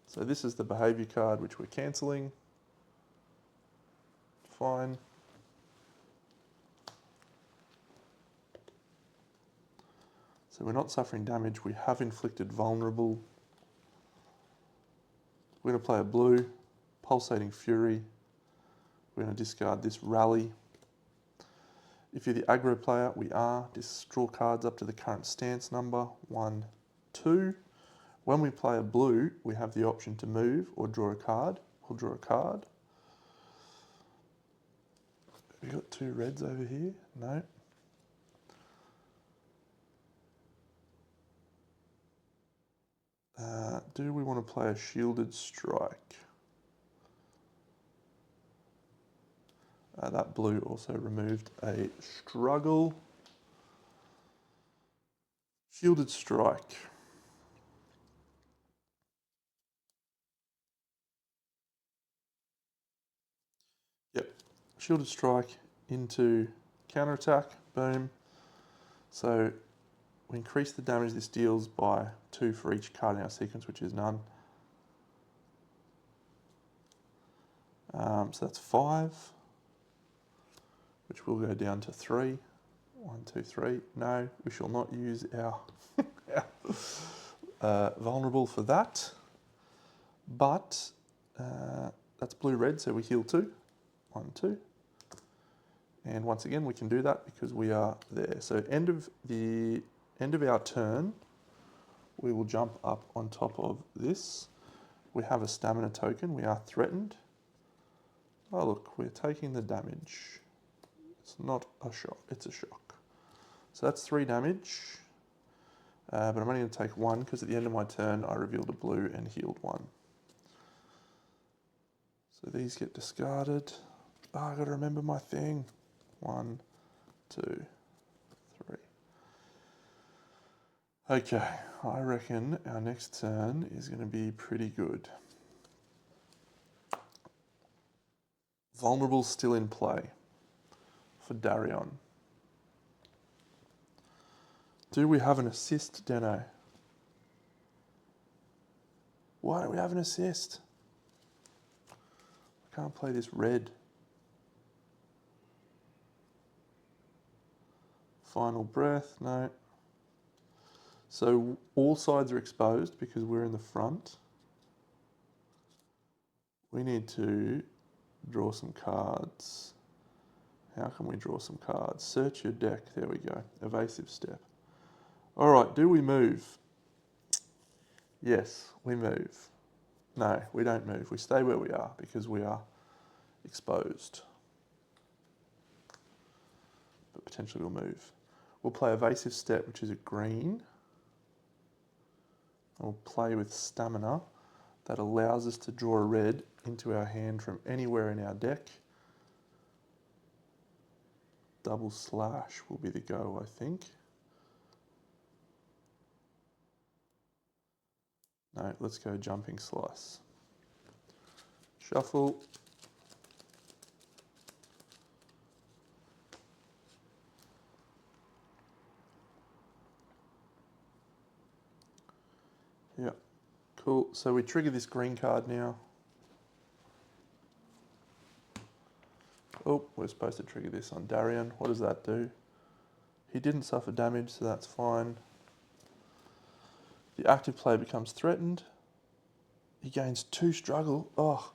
So this is the behavior card which we're cancelling. Fine. So we're not suffering damage, we have inflicted vulnerable. We're going to play a blue, Pulsating Fury. We're going to discard this Rally. If you're the aggro player, we are. Just draw cards up to the current stance number, 1, 2. When we play a blue, we have the option to move or draw a card. We'll draw a card. Have we got 2 reds over here? No. Do we want to play a Shielded Strike? That blue also removed a struggle. Shielded Strike. Yep, Shielded Strike into counterattack, boom. So we increase the damage this deals by 2 for each card in our sequence, which is none. So that's 5, which will go down to 3. 1, 2, 3. No, we shall not use our, vulnerable for that. But that's blue-red, so we heal 2. 1, 2. And once again, we can do that because we are there. So end of our turn, we will jump up on top of this. We have a stamina token. We are threatened. Oh look, we're taking the damage. It's not a shock, it's a shock. So that's 3 damage. But I'm only going to take 1 because at the end of my turn I revealed a blue and healed 1. So these get discarded. Oh, I got to remember my thing. 1, 2, 3. Okay, I reckon our next turn is going to be pretty good. Vulnerable still in play for Darion. Do we have an assist, Deno? Why don't we have an assist? I can't play this red. Final breath, no. So all sides are exposed because we're in the front. We need to draw some cards. How can we draw some cards? Search your deck, there we go. Evasive step. All right, do we move? Yes, we move. No, we don't move. We stay where we are because we are exposed. But potentially we'll move. We'll play evasive step, which is a green. We'll play with stamina. That allows us to draw a red into our hand from anywhere in our deck. Double slash will be the go, I think. No, let's go jumping slice. Shuffle. Yeah, cool. So we trigger this green card now. Oh, we're supposed to trigger this on Darion. What does that do? He didn't suffer damage, so that's fine. The active player becomes threatened. He gains 2 struggle. Oh,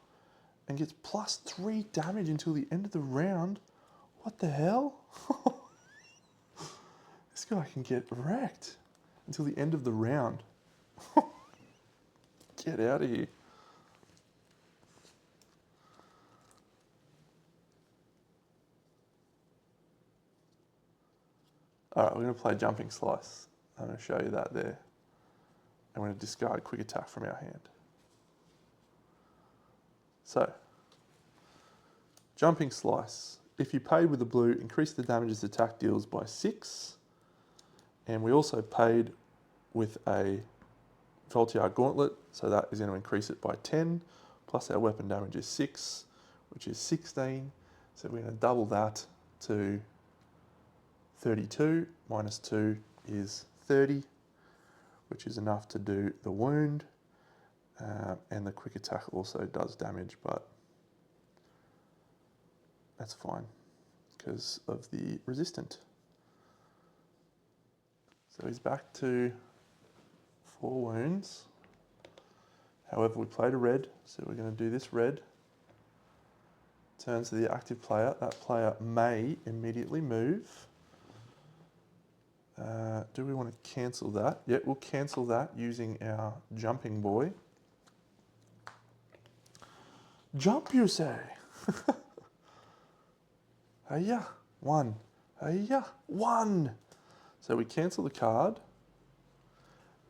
and gets +3 damage until the end of the round. What the hell? This guy can get wrecked until the end of the round. Get out of here. All right, we're going to play jumping slice. I'm going to show you that there. I'm going to discard quick attack from our hand. So, jumping slice. If you paid with a blue, increase the damage this attack deals by 6. And we also paid with a Voltiar Gauntlet, so that is going to increase it by 10, plus our weapon damage is 6, which is 16. So we're going to double that to 32, minus 2 is 30, which is enough to do the wound. And the quick attack also does damage, but that's fine because of the resistant. So he's back to 4 wounds. However, we played a red, so we're going to do this red. Turns to the active player. That player may immediately move. Do we want to cancel that? Yeah, we'll cancel that using our jumping boy. Jump, you say? Hiya, 1. Hiya, 1. So we cancel the card,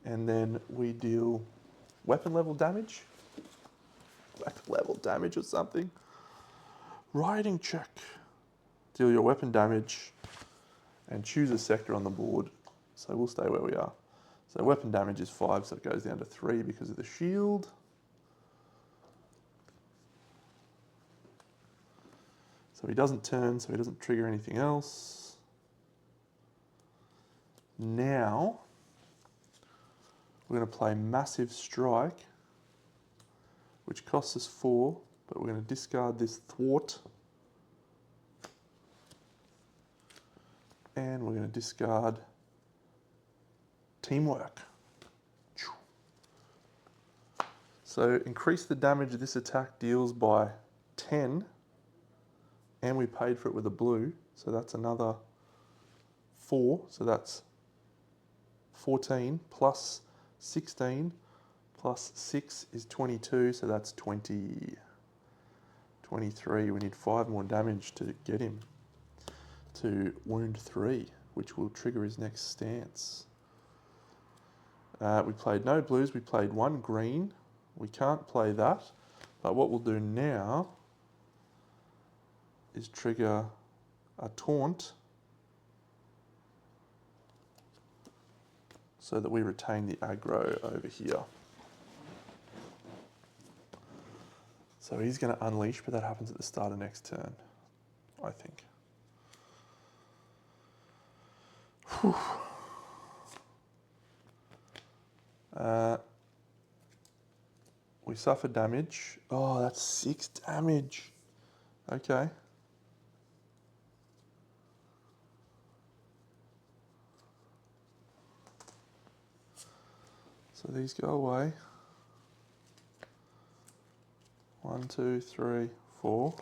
and then we deal weapon level damage, weapon level damage or something. Riding check. Deal your weapon damage and choose a sector on the board. So we'll stay where we are. So weapon damage is 5, so it goes down to 3 because of the shield. So he doesn't turn, so he doesn't trigger anything else. Now, we're going to play Massive Strike, which costs us 4, but we're going to discard this Thwart. And we're going to discard Teamwork. So increase the damage this attack deals by 10, and we paid for it with a blue, so that's another 4, so that's 14 plus 16 plus 6 is 22, so that's 20. 23, we need 5 more damage to get him to wound 3, which will trigger his next stance. We played no blues, we played 1 green. We can't play that, but what we'll do now is trigger a taunt so that we retain the aggro over here. So he's going to unleash, but that happens at the start of next turn, I think. Whew. We suffer damage. Oh, that's 6 damage. Okay. So these go away. 1, 2, 3, 4.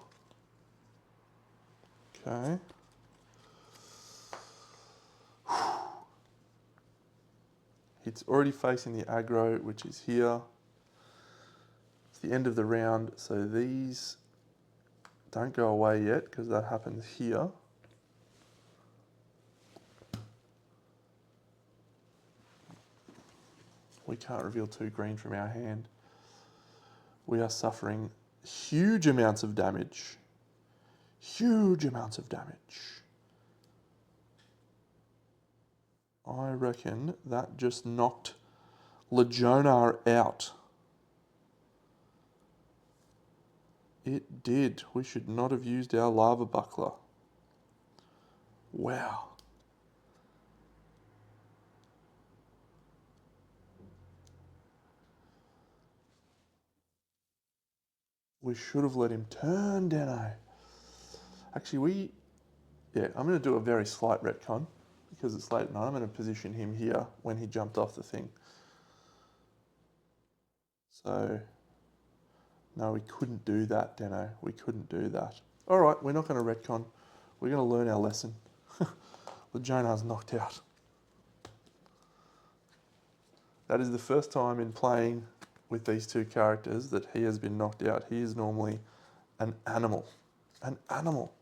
Okay. It's already facing the aggro, which is here. It's the end of the round, so these don't go away yet because that happens here. We can't reveal 2 green from our hand. We are suffering huge amounts of damage. Huge amounts of damage. I reckon that just knocked Legionar out. It did. We should not have used our lava buckler. Wow. We should have let him turn, Deno. Actually, I'm going to do a very slight retcon because it's late at night. I'm going to position him here when he jumped off the thing. So, no, we couldn't do that, Deno. We couldn't do that. All right, we're not going to retcon. We're going to learn our lesson. Legionar's knocked out. That is the first time in playing with these 2 characters that he has been knocked out. He is normally an animal. An animal.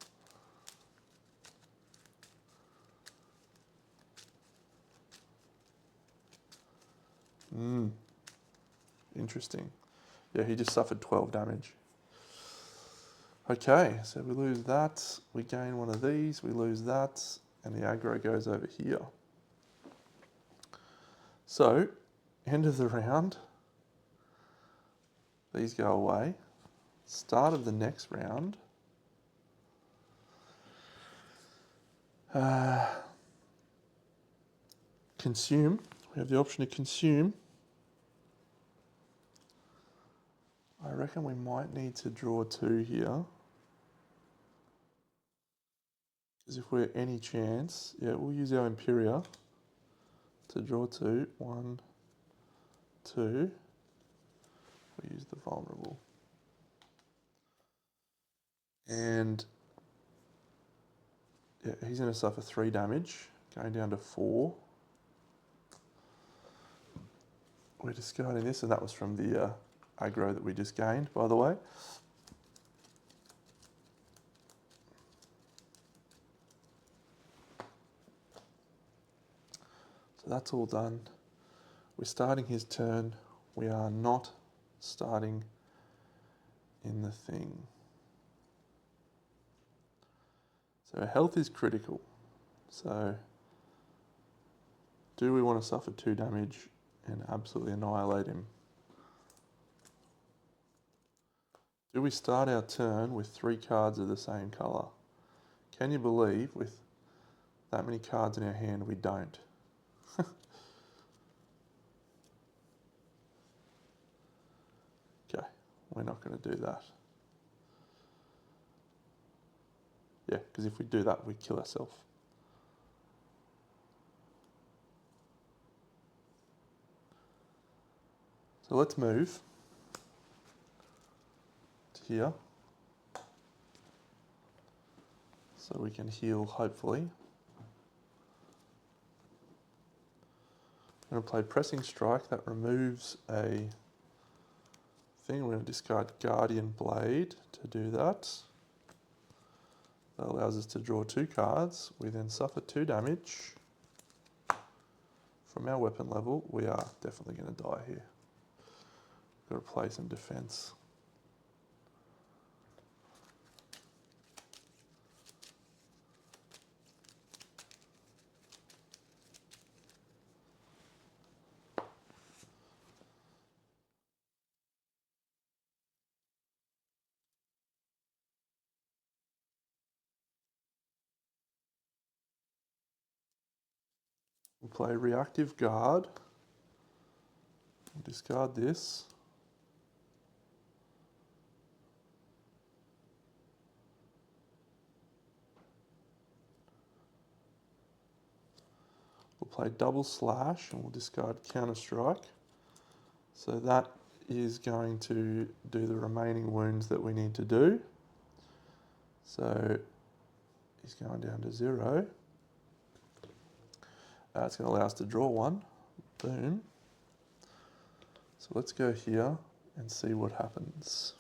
Interesting. Yeah, he just suffered 12 damage. Okay, so we lose that. We gain one of these. We lose that. And the aggro goes over here. So, End of the round, these go away. Start of the next round, consume. We have the option to consume. I reckon we might need to draw 2 here. Because if we're any chance, yeah, we'll use our Imperia to draw 2. 1, 2. We use the vulnerable. And yeah, he's going to suffer 3 damage, going down to 4. We're discarding this, and that was from the aggro that we just gained, by the way. So that's all done. We're starting his turn. We are not starting in the thing. So health is critical. So do we want to suffer 2 damage and absolutely annihilate him? Do we start our turn with 3 cards of the same colour? Can you believe with that many cards in our hand we don't? Okay, we're not going to do that. Yeah, because if we do that, we kill ourselves. So let's move to here. So we can heal, hopefully. I'm going to play Pressing Strike. That removes a thing. We're going to discard Guardian Blade to do that. That allows us to draw 2 cards. We then suffer 2 damage from our weapon level. We are definitely going to die here. Got to play some defense. We'll play Reactive Guard. We'll discard this. We'll play Double Slash and we'll discard Counter Strike. So that is going to do the remaining wounds that we need to do. So he's going down to 0. It's going to allow us to draw 1. Boom. So let's go here and see what happens.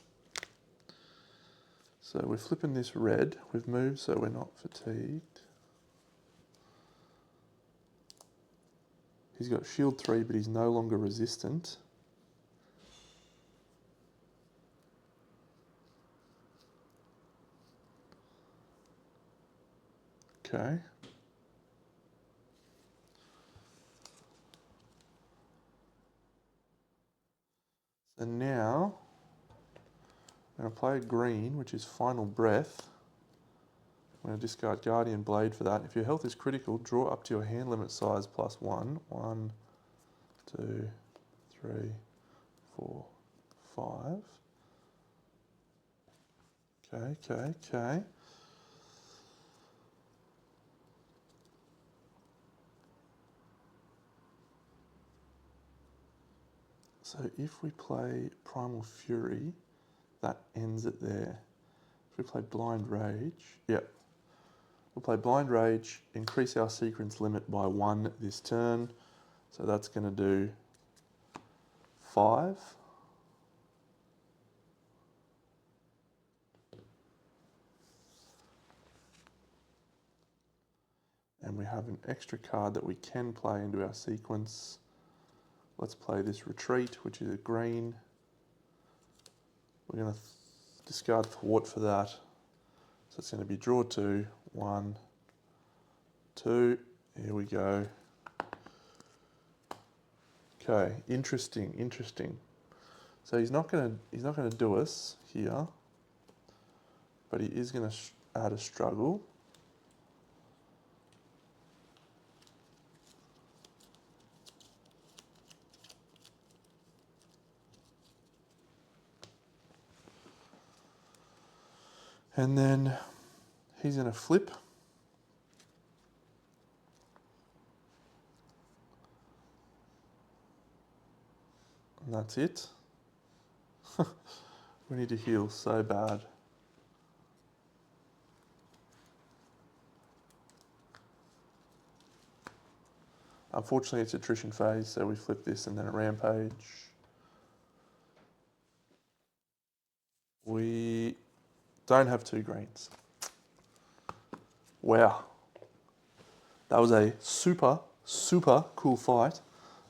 So we're flipping this red. We've moved so we're not fatigued. He's got shield 3, but he's no longer resistant. Okay. So now, I'm going to play a green, which is Final Breath. I'm going to discard Guardian Blade for that. If your health is critical, draw up to your hand limit size plus 1. 1, 2, 3, 4, 5. Okay. So if we play Primal Fury, that ends it there. If we play Blind Rage, yep. We'll play Blind Rage, increase our sequence limit by 1 this turn. So that's going to do 5. And we have an extra card that we can play into our sequence. Let's play this Retreat, which is a green. We're going to discard Thwart for that. So it's going to be draw 2, 1, 2. Here we go. Okay, interesting, interesting. So he's not gonna do us here, but he is gonna add a struggle. And then he's gonna flip. And that's it. We need to heal so bad. Unfortunately, it's attrition phase, so we flip this and then a rampage. We don't have 2 greens. Wow. That was a super, super cool fight,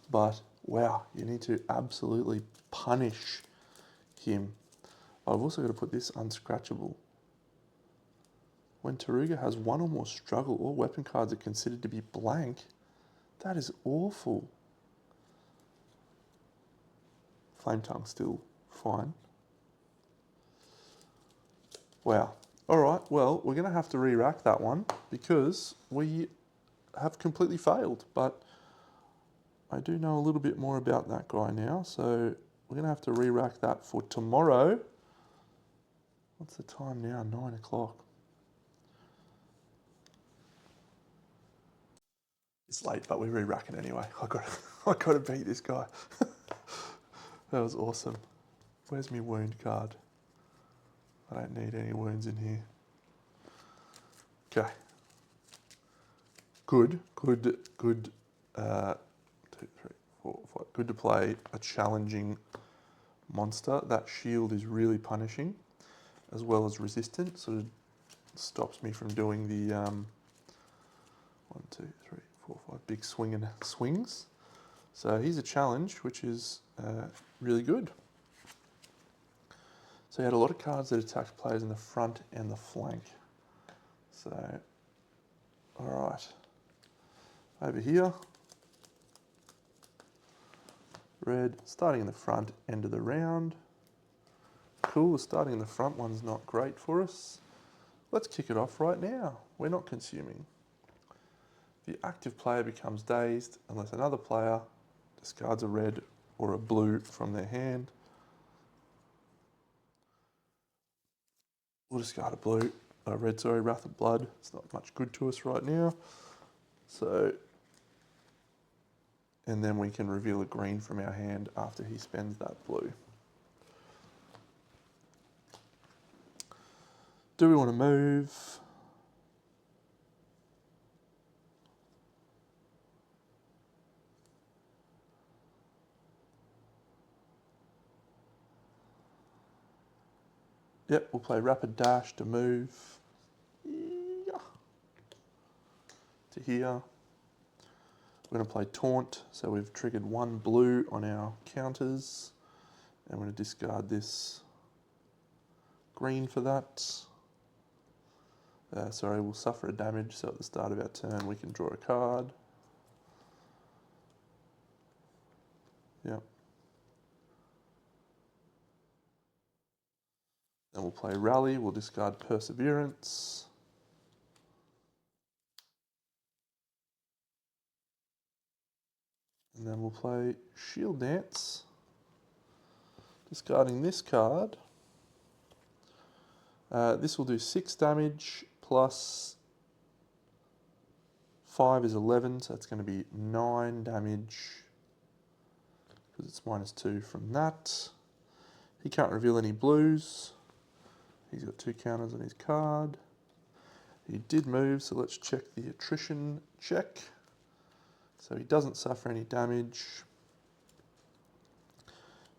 but wow, you need to absolutely punish him. I've also got to put this unscratchable. When Tarragua has 1 or more struggle, all weapon cards are considered to be blank. That is awful. Flame Tongue still fine. Wow. All right, well, we're going to have to re-rack that one because we have completely failed, but I do know a little bit more about that guy now, so we're going to have to re-rack that for tomorrow. What's the time now? 9 o'clock. It's late, but we're re-racking anyway. I got to beat this guy. That was awesome. Where's my wound card? I don't need any wounds in here. Okay. Good. 2, 3, 4, 5. Good to play a challenging monster. That shield is really punishing, as well as resistant. Sort of stops me from doing the 1, 2, 3, 4, 5 big swings. So he's a challenge, which is really good. So he had a lot of cards that attacked players in the front and the flank. So, all right. Over here, red, starting in the front, end of the round. Cool, the starting in the front one's not great for us. Let's kick it off right now. We're not consuming. The active player becomes dazed unless another player discards a red or a blue from their hand. We'll discard a red, Wrath of Blood. It's not much good to us right now. So, and then we can reveal a green from our hand after he spends that blue. Do we want to move? Yep, we'll play Rapid Dash to move. Yeah. To here. We're going to play Taunt, so we've triggered 1 blue on our counters. And we're going to discard this green for that. Sorry, we'll suffer a damage, so at the start of our turn we can draw a card. Yep. Then we'll play Rally, we'll discard Perseverance. And then we'll play Shield Dance, discarding this card. This will do 6 damage plus 5 is 11, so that's going to be 9 damage because it's -2 from that. He can't reveal any blues. He's got 2 counters on his card. He did move, so let's check the attrition check. So he doesn't suffer any damage.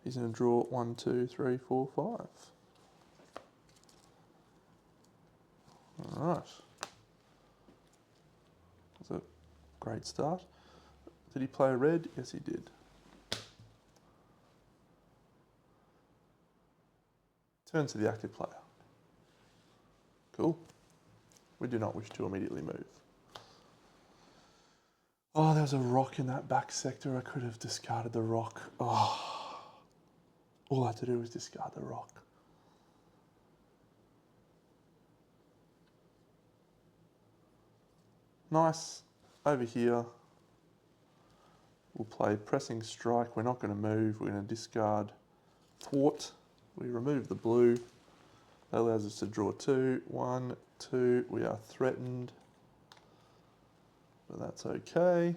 He's going to draw 1, 2, 3, 4, 5. All right. That's a great start. Did he play a red? Yes, he did. Turn to the active player. Cool. We do not wish to immediately move. Oh, there's a rock in that back sector. I could have discarded the rock. Oh, all I had to do was discard the rock. Nice. Over here, we'll play pressing strike. We're not going to move. We're going to discard thwart. We remove the blue. That allows us to draw 2. 1, 2. We are threatened, but that's okay.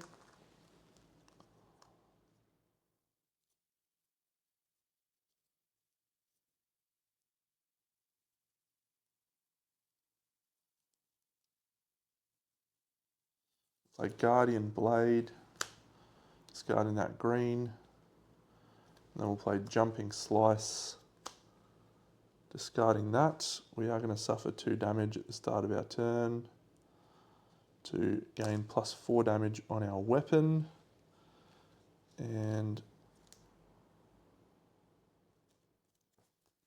Play Guardian Blade, discarding that green. And then we'll play Jumping Slice, discarding that. We are going to suffer 2 damage at the start of our turn to gain +4 damage on our weapon. And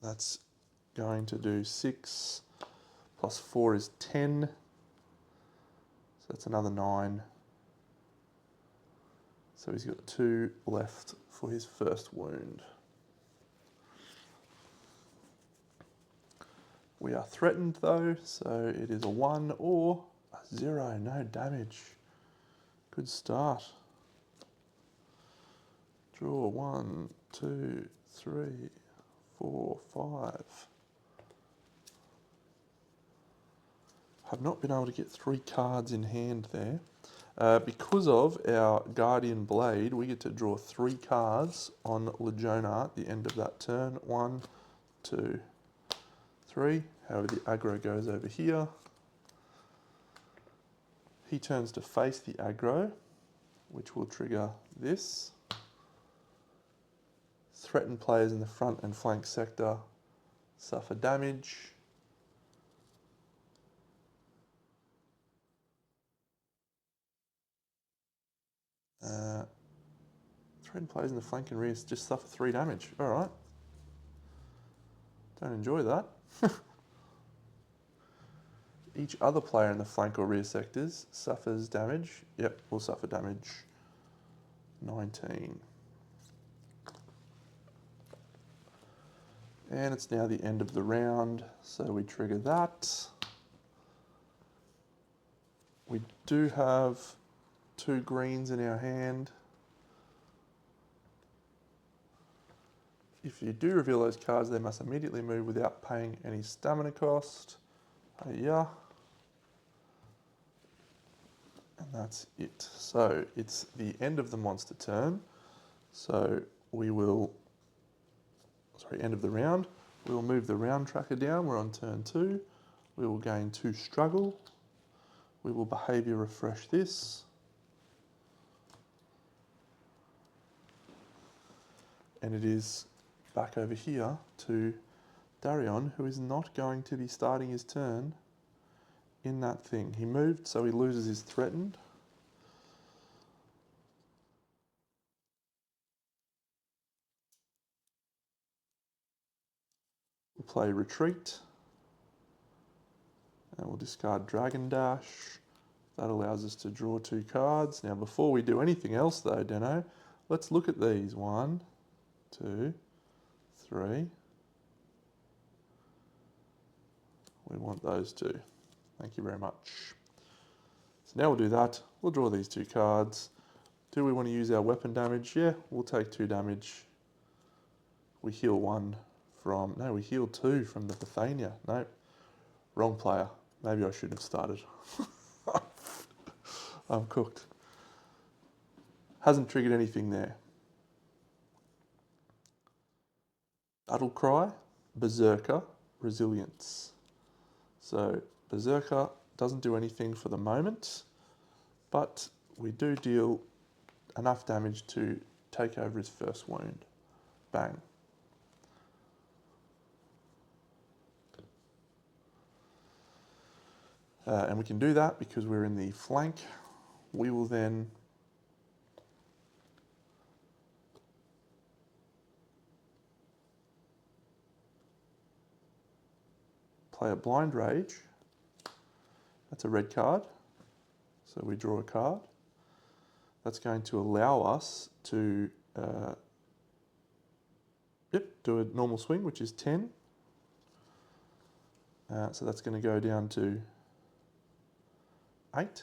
that's going to do 6 +4 is 10. So that's another 9. So he's got 2 left for his first wound. We are threatened though, so it is a 1 or a 0, no damage. Good start. Draw 1, 2, 3, 4, 5. Have not been able to get 3 cards in hand there. Because of our Guardian Blade, we get to draw 3 cards on Legiona at the end of that turn. 1, 2, 3. However, the aggro goes over here. He turns to face the aggro, which will trigger this. Threatened players in the front and flank sector suffer damage. Threatened players in the flank and rear just suffer 3 damage. All right. Don't enjoy that. Each other player in the flank or rear sectors suffers damage. Yep, will suffer damage. 19. And it's now the end of the round, so we trigger that. We do have 2 greens in our hand. If you do reveal those cards, they must immediately move without paying any stamina cost. Yeah. And that's it. So it's the end of the monster turn. So we will, end of the round. We will move the round tracker down. We're on turn 2. We will gain 2 struggle. We will behavior refresh this. And it is back over here to Darion, who is not going to be starting his turn in that thing. He moved, so he loses his threatened. We'll play retreat. And we'll discard Dragon Dash. That allows us to draw 2 cards. Now, before we do anything else though, Deno, let's look at these. 1, 2, 3. We want those 2. Thank you very much. So now we'll do that. We'll draw these 2 cards. Do we want to use our weapon damage? Yeah, we'll take 2 damage. We heal 1 from... No, we heal 2 from the Bethania. No, wrong player. Maybe I shouldn't have started. I'm cooked. Hasn't triggered anything there. Battle Cry, Berserker, Resilience. So Berserker doesn't do anything for the moment, but we do deal enough damage to take over his first wound. Bang. And we can do that because we're in the flank. We will then play a Blind Rage. That's a red card. So we draw a card. That's going to allow us to do a normal swing, which is 10. So that's going to go down to 8.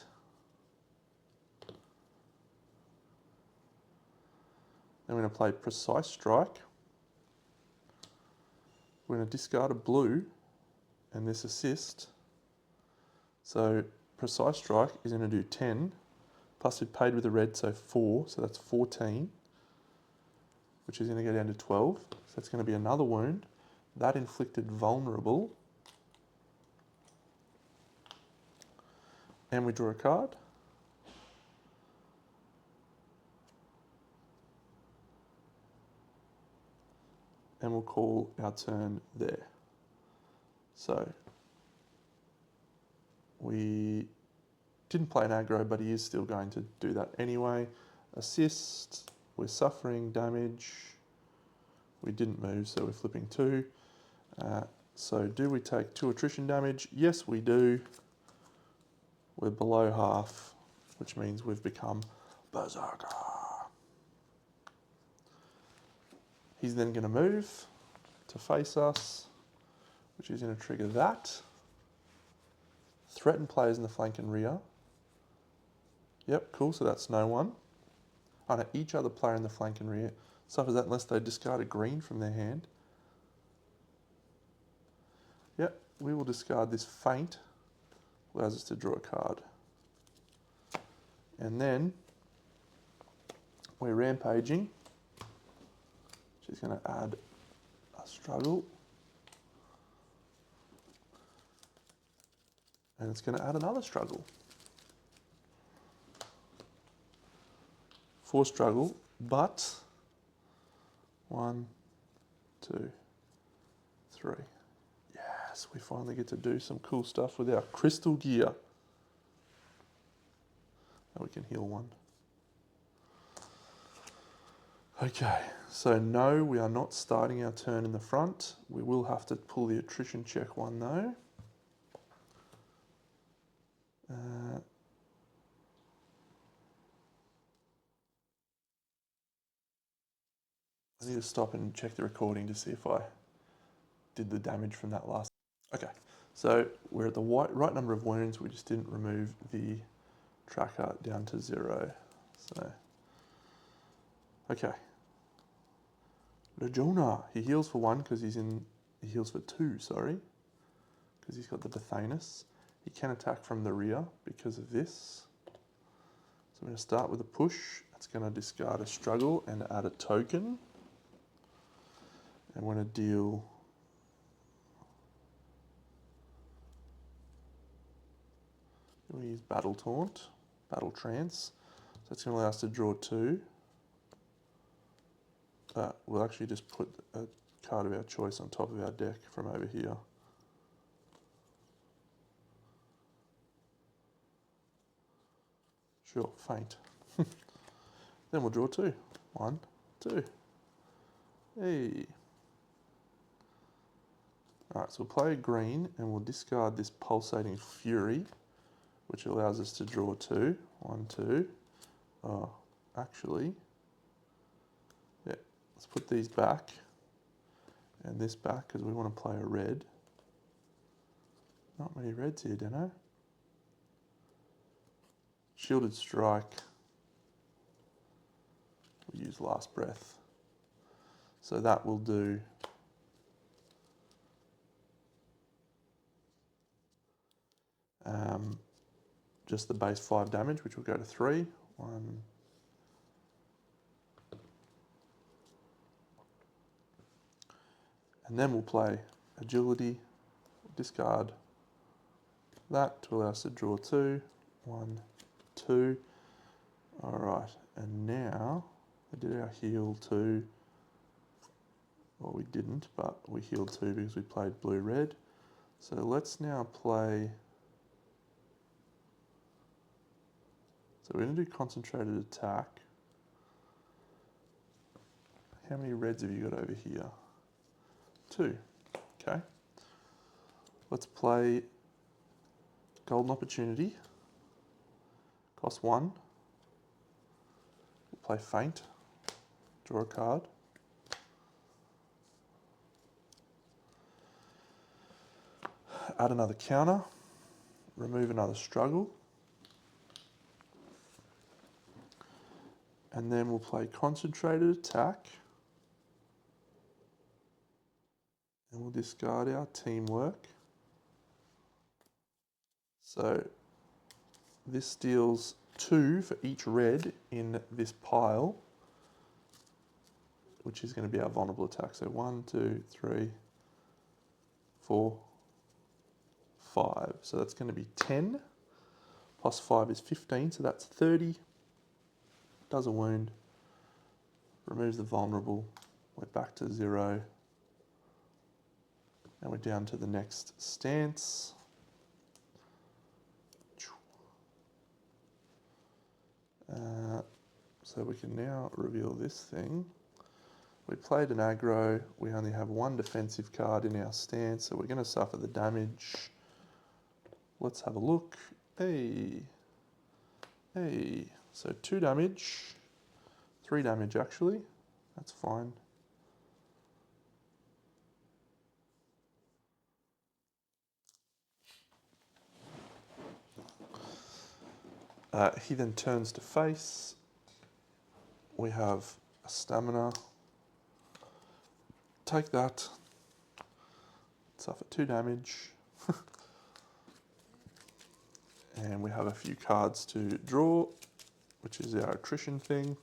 Then we're going to play Precise Strike. We're going to discard a blue and this assist. So Precise Strike is going to do 10, plus we paid with a red, so 4, so that's 14, which is going to go down to 12. So that's going to be another wound. That inflicted vulnerable. And we draw a card. And we'll call our turn there. So we didn't play an aggro, but he is still going to do that anyway. Assist, we're suffering damage. We didn't move, so we're flipping 2. So do we take 2 attrition damage? Yes, we do. We're below half, which means we've become Berserker. He's then going to move to face us, which is going to trigger that. Threaten players in the flank and rear. Yep, cool, so that's no one. Oh no, each other player in the flank and rear suffers that unless they discard a green from their hand. Yep, we will discard this feint. Allows us to draw a card. And then we're rampaging, which is going to add a struggle. And it's going to add another struggle. 4 struggle, but 1, 2, 3. Yes, we finally get to do some cool stuff with our crystal gear. Now we can heal 1. Okay, so no, we are not starting our turn in the front. We will have to pull the attrition check 1 though. I need to stop and check the recording to see if I did the damage from that last. Okay, so we're at the right number of wounds. We just didn't remove the tracker down to 0. So, okay. Legiona, he heals for 1 because he heals for 2, sorry. Because he's got the Bethanus. He can attack from the rear because of this. So I'm going to start with a push. It's going to discard a struggle and add a token. And we're going to deal we use Battle Taunt, Battle Trance. So it's going to allow us to draw 2. We'll actually just put a card of our choice on top of our deck from over here. Sure, feint. Then we'll draw 2. 1, 2. Hey. Alright, so we'll play a green and we'll discard this Pulsating Fury, which allows us to draw 2. 1, 2. Oh, actually, yeah, let's put these back and this back because we want to play a red. Not many reds here, Deno. Shielded Strike. We'll use Last Breath. So that will do just the base 5 damage, which will go to 3. 1. And then we'll play Agility, discard that to allow us to draw 2. 1, 2. Alright, and now we did our heal 2. Well, we didn't, but we healed 2 because we played blue-red. So let's now play. So we're going to do Concentrated Attack. How many reds have you got over here? 2. Okay. Let's play Golden Opportunity. Cost 1. play Feint, draw a card. Add another counter, remove another struggle. And then we'll play Concentrated Attack. And we'll discard our Teamwork. So this deals 2 for each red in this pile, which is going to be our vulnerable attack. So 1, 2, 3, 4, 5. So that's going to be 10. Plus 5 is 15, so that's 30. Does a wound. Removes the vulnerable. We're back to 0. And we're down to the next stance. So we can now reveal this thing. We played an aggro. We only have 1 defensive card in our stance, so we're going to suffer the damage. Let's have a look. Hey. So 2 damage. 3 damage actually. That's fine. He then turns to face. We have a stamina. Take that. Suffer 2 damage. And we have a few cards to draw, which is our attrition thing.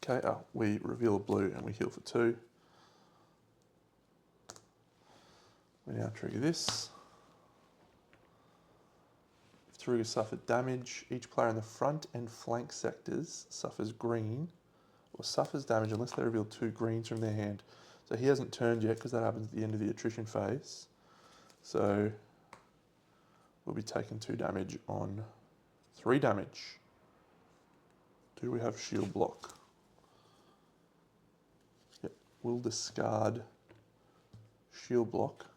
Okay, we reveal a blue and we heal for 2. We now trigger this. If Tarragua suffered damage, each player in the front and flank sectors suffers green or suffers damage unless they reveal 2 greens from their hand. So he hasn't turned yet because that happens at the end of the attrition phase. So we'll be taking 2 damage on 3 damage. Do we have shield block? Yep, we'll discard shield block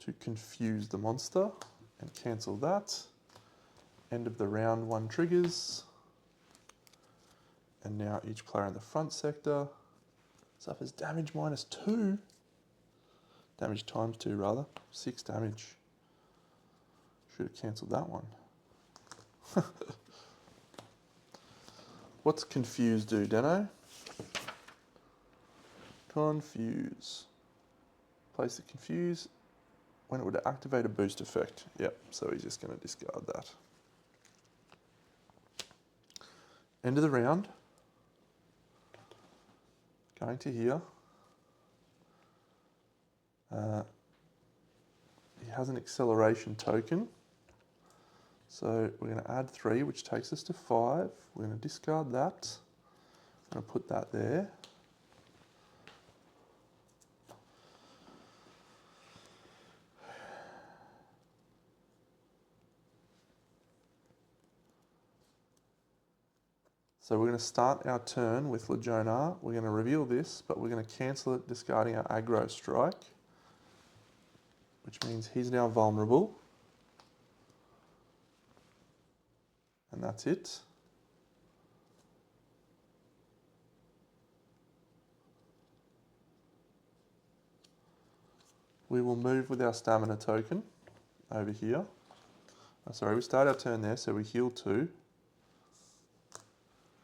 to confuse the monster and cancel that. End of the round, 1 triggers. And now each player in the front sector suffers damage -2. Damage times 2 rather, 6 damage. Should have cancelled that one. What's confuse do, Deno? Confuse. Place the confuse when it would activate a boost effect. Yep, so he's just going to discard that. End of the round. Going to here. He has an acceleration token. So we're going to add 3, which takes us to 5. We're going to discard that. I'm going to put that there. So we're going to start our turn with Legionnaire. We're going to reveal this, but we're going to cancel it, discarding our aggro strike, which means he's now vulnerable. And that's it. We will move with our stamina token over here. Oh, sorry, we start our turn there, so we heal 2.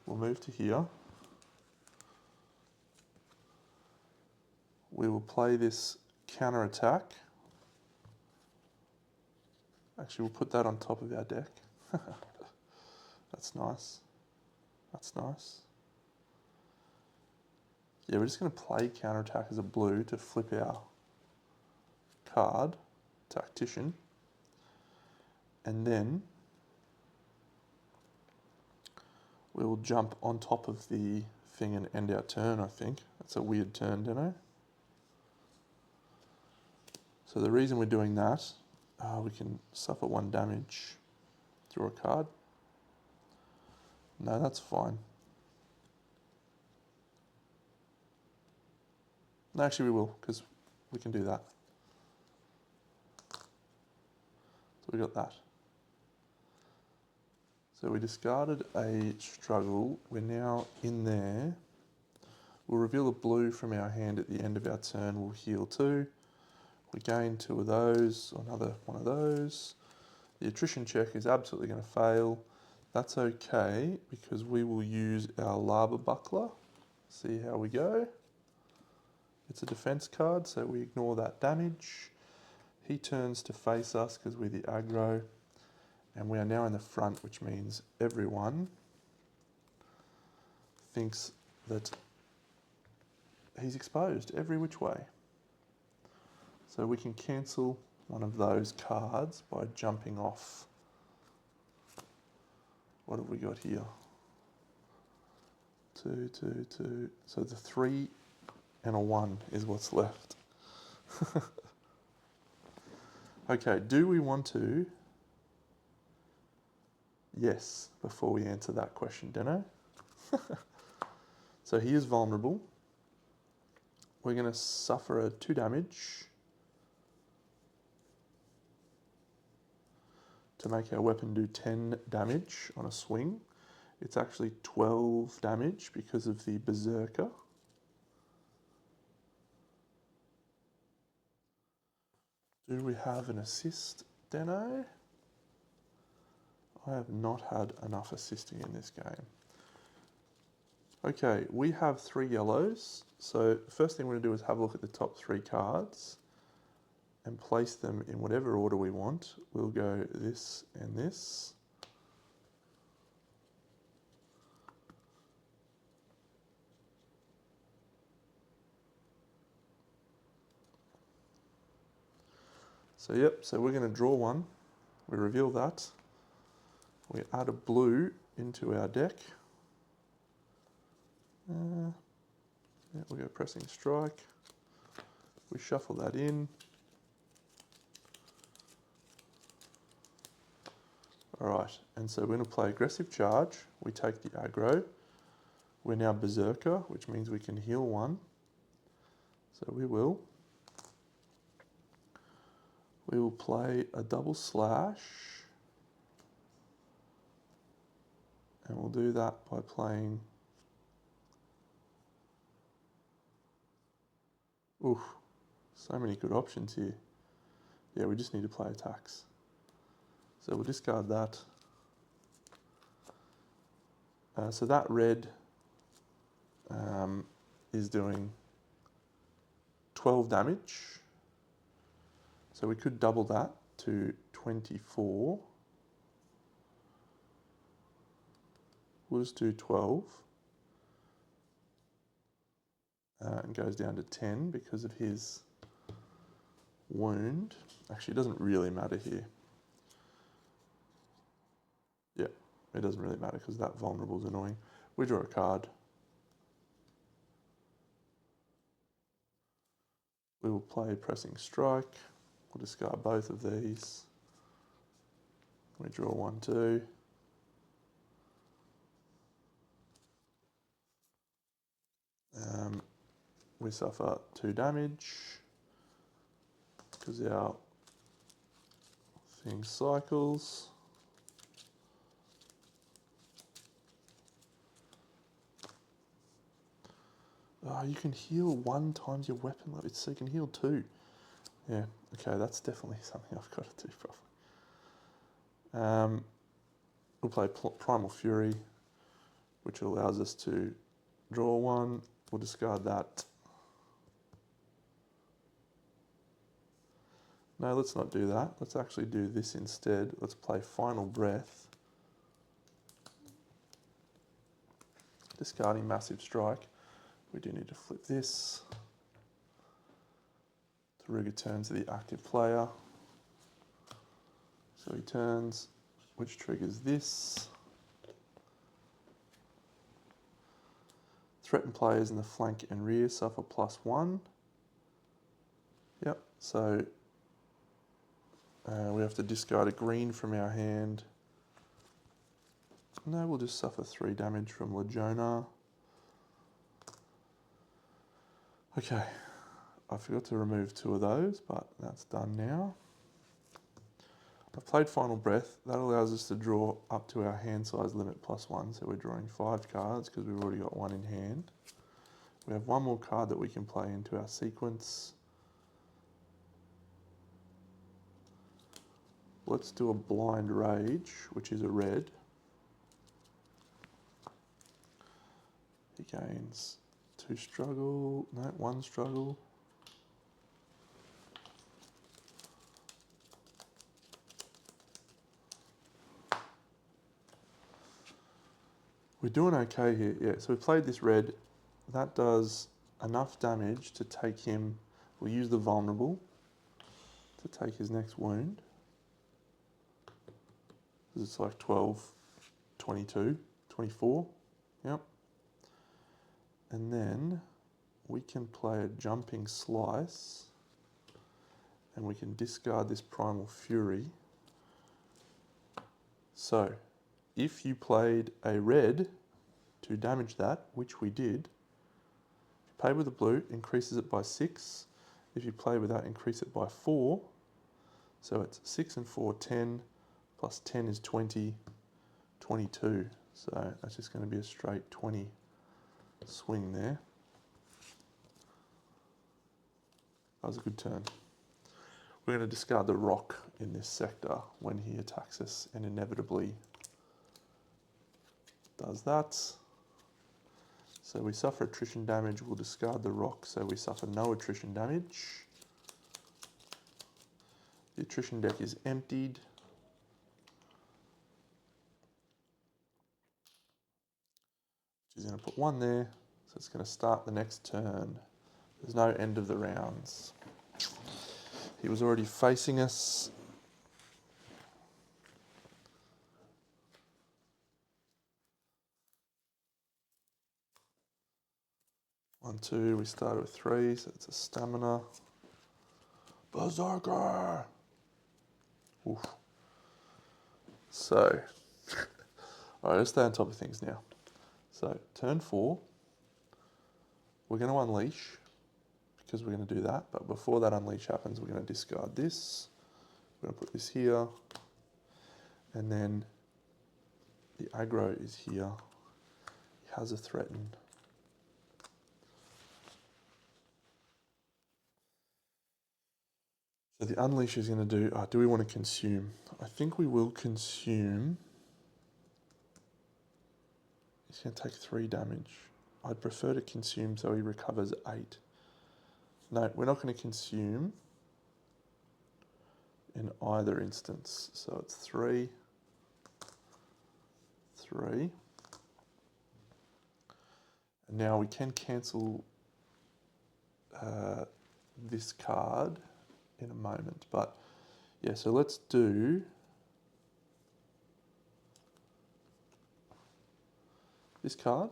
We'll move to here. We will play this counter attack. Actually, we'll put that on top of our deck. That's nice. That's nice. Yeah, we're just going to play counter attack as a blue to flip our card, Tactician. And then we will jump on top of the thing and end our turn, I think. That's a weird turn, don't I? So the reason we're doing that, we can suffer 1 damage, draw a card. No, that's fine. No, actually we will, because we can do that. So we got that. So we discarded a struggle. We're now in there. We'll reveal a blue from our hand at the end of our turn. We'll heal 2. We gain 2 of those, or another one of those. The attrition check is absolutely going to fail. That's okay, because we will use our Lava Buckler. See how we go. It's a defense card, so we ignore that damage. He turns to face us because we're the aggro. And we are now in the front, which means everyone thinks that he's exposed every which way. So we can cancel one of those cards by jumping off. What have we got here? 2, 2, 2. So the 3 and a 1 is what's left. Okay, do we want to? Yes, before we answer that question, Deno. So he is vulnerable. We're going to suffer a 2 damage to make our weapon do 10 damage on a swing. It's actually 12 damage because of the Berserker. Do we have an assist, Deno? I have not had enough assisting in this game. Okay, we have 3 yellows. So the first thing we're going to do is have a look at the top 3 cards and place them in whatever order we want. We'll go this and this. So yep, so we're going to draw one. We reveal that. We add a blue into our deck. Yeah, we'll go pressing strike. We shuffle that in. Alright, and so we're going to play aggressive charge. We take the aggro. We're now Berserker, which means we can heal 1. So we will. We will play a double slash. And we'll do that by playing... Oof, so many good options here. Yeah, we just need to play attacks. So we'll discard that. So that red is doing 12 damage. So we could double that to 24. We'll just do 12. And goes down to 10 because of his wound. Actually, it doesn't really matter here. Yeah, it doesn't really matter because that vulnerable is annoying. We draw a card. We will play pressing strike. We'll discard both of these. We draw 1, 2. We suffer 2 damage because our thing cycles. Oh, you can heal 1 times your weapon level, so you can heal 2. Yeah, okay, that's definitely something I've got to do properly. We'll play Primal Fury, which allows us to draw 1. We'll discard that. No, let's not do that. Let's actually do this instead. Let's play Final Breath. Discarding Massive Strike. We do need to flip this. Tarragua turns to the active player. So he turns, which triggers this. Threatened players in the flank and rear suffer +1. Yep, so we have to discard a green from our hand. No, we'll just suffer 3 damage from Legiona. Okay, I forgot to remove 2 of those, but that's done now. I've played Final Breath. That allows us to draw up to our hand size limit +1. So we're drawing 5 cards because we've already got one in hand. We have one more card that we can play into our sequence. Let's do a Blind Rage, which is a red. He gains 2 struggle, no, 1 struggle. We're doing okay here, yeah. So we played this red. That does enough damage to take him, we'll use the vulnerable to take his next wound. It's like 12, 22, 24, yep. And then we can play a Jumping Slice and we can discard this Primal Fury. So, if you played a red to damage that, which we did, play with a blue, increases it by 6. If you play with that, increase it by 4. So it's 6 and 4, 10, plus 10 is 20, 22. So that's just going to be a straight 20 swing there. That was a good turn. We're going to discard the rock in this sector when he attacks us and inevitably does that. So we suffer attrition damage, we'll discard the rock so we suffer no attrition damage. The attrition deck is emptied. She's going to put 1 there, so it's going to start the next turn. There's no end of the rounds. He was already facing us. One, 2, we started with 3, so it's a stamina. Berserker! Oof. So, alright, let's stay on top of things now. So, turn 4, we're going to unleash, because we're going to do that, but before that unleash happens, we're going to discard this. We're going to put this here, and then the aggro is here. He has a threaten. So the unleash is going to do, do we want to consume? I think we will consume. He's going to take 3 damage. I'd prefer to consume so he recovers 8. No, we're not going to consume in either instance. So it's 3, 3. And now we can cancel this card in a moment, but yeah, so let's do this card.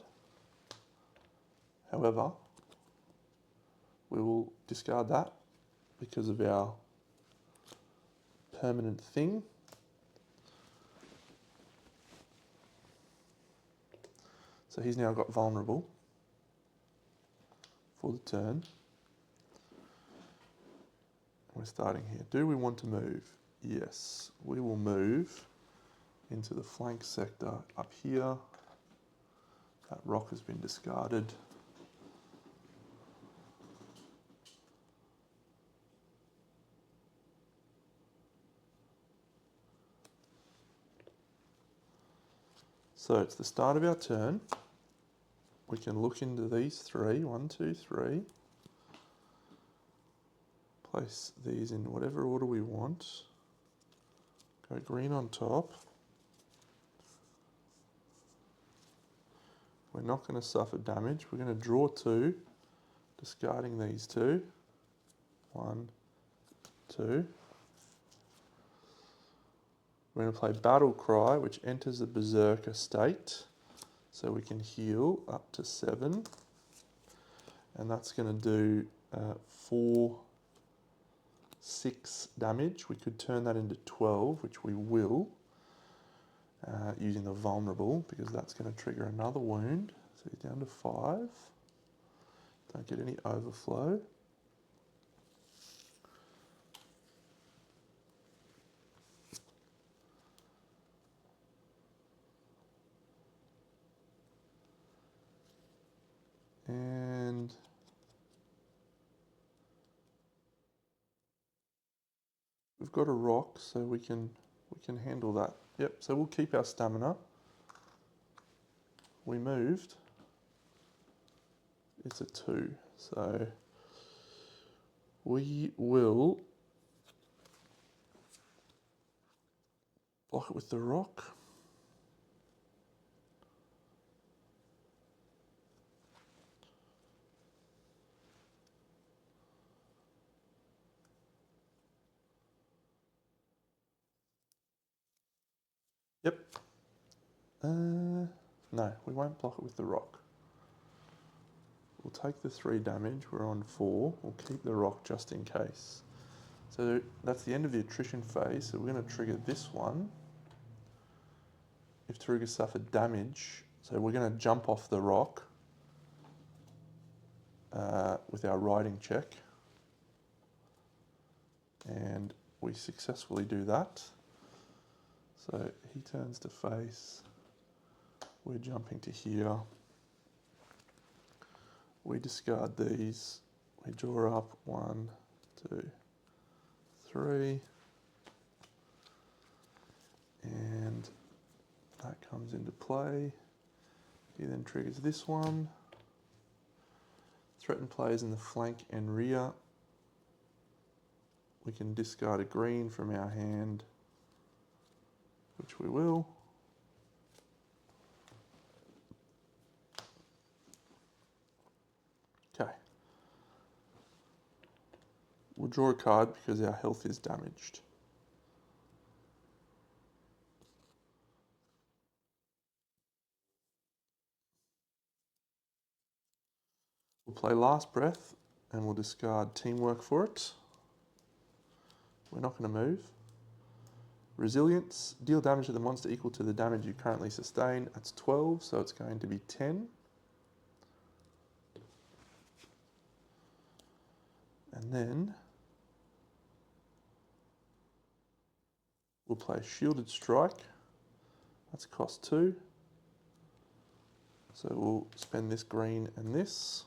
However, we will discard that because of our permanent thing. So he's now got vulnerable for the turn. We're starting here. Do we want to move? Yes, we will move into the flank sector up here. That rock has been discarded. So it's the start of our turn. We can look into these 3, 1, 2, 3. Place these in whatever order we want. Go green on top. We're not going to suffer damage. We're going to draw 2, discarding these 2. 1, 2. We're going to play Battle Cry, which enters the Berserker state. So we can heal up to 7. And that's going to do 4, 6 damage. We could turn that into 12, which we will, using the vulnerable, because that's going to trigger another wound. So he's down to 5. Don't get any overflow. we've got a rock, so we can handle that. Yep, so we'll keep our stamina. We moved. It's a 2, so we will block it with the rock. Yep. No, we won't block it with the rock. We'll take the 3 damage, we're on 4. We'll keep the rock just in case. So that's the end of the attrition phase, so we're going to trigger this one. If Tarragua suffered damage, so we're going to jump off the rock with our riding check. And we successfully do that. So he turns to face. We're jumping to here. We discard these. We draw up 1, 2, 3. And that comes into play. He then triggers this one. Threaten players in the flank and rear. We can discard a green from our hand, which we will. Okay. We'll draw a card because our health is damaged. We'll play Last Breath and we'll discard Teamwork for it. We're not going to move. Resilience, deal damage to the monster equal to the damage you currently sustain. That's 12, so it's going to be 10. And then we'll play Shielded Strike. That's cost 2. So we'll spend this green and this.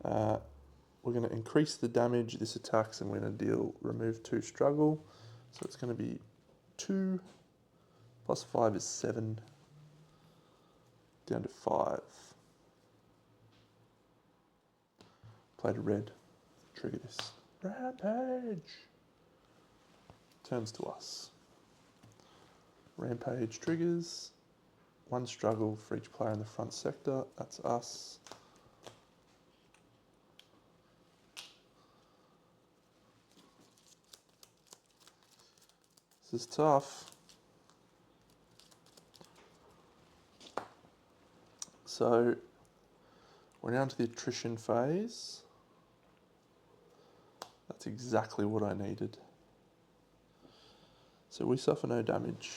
We're going to increase the damage this attacks and we're going to remove 2 struggle. So it's going to be 2 plus 5 is 7, down to 5. Play to red, trigger this. Rampage! Turns to us. Rampage triggers, 1 struggle for each player in the front sector, that's us. This is tough. So we're now to the attrition phase. That's exactly what I needed. So we suffer no damage.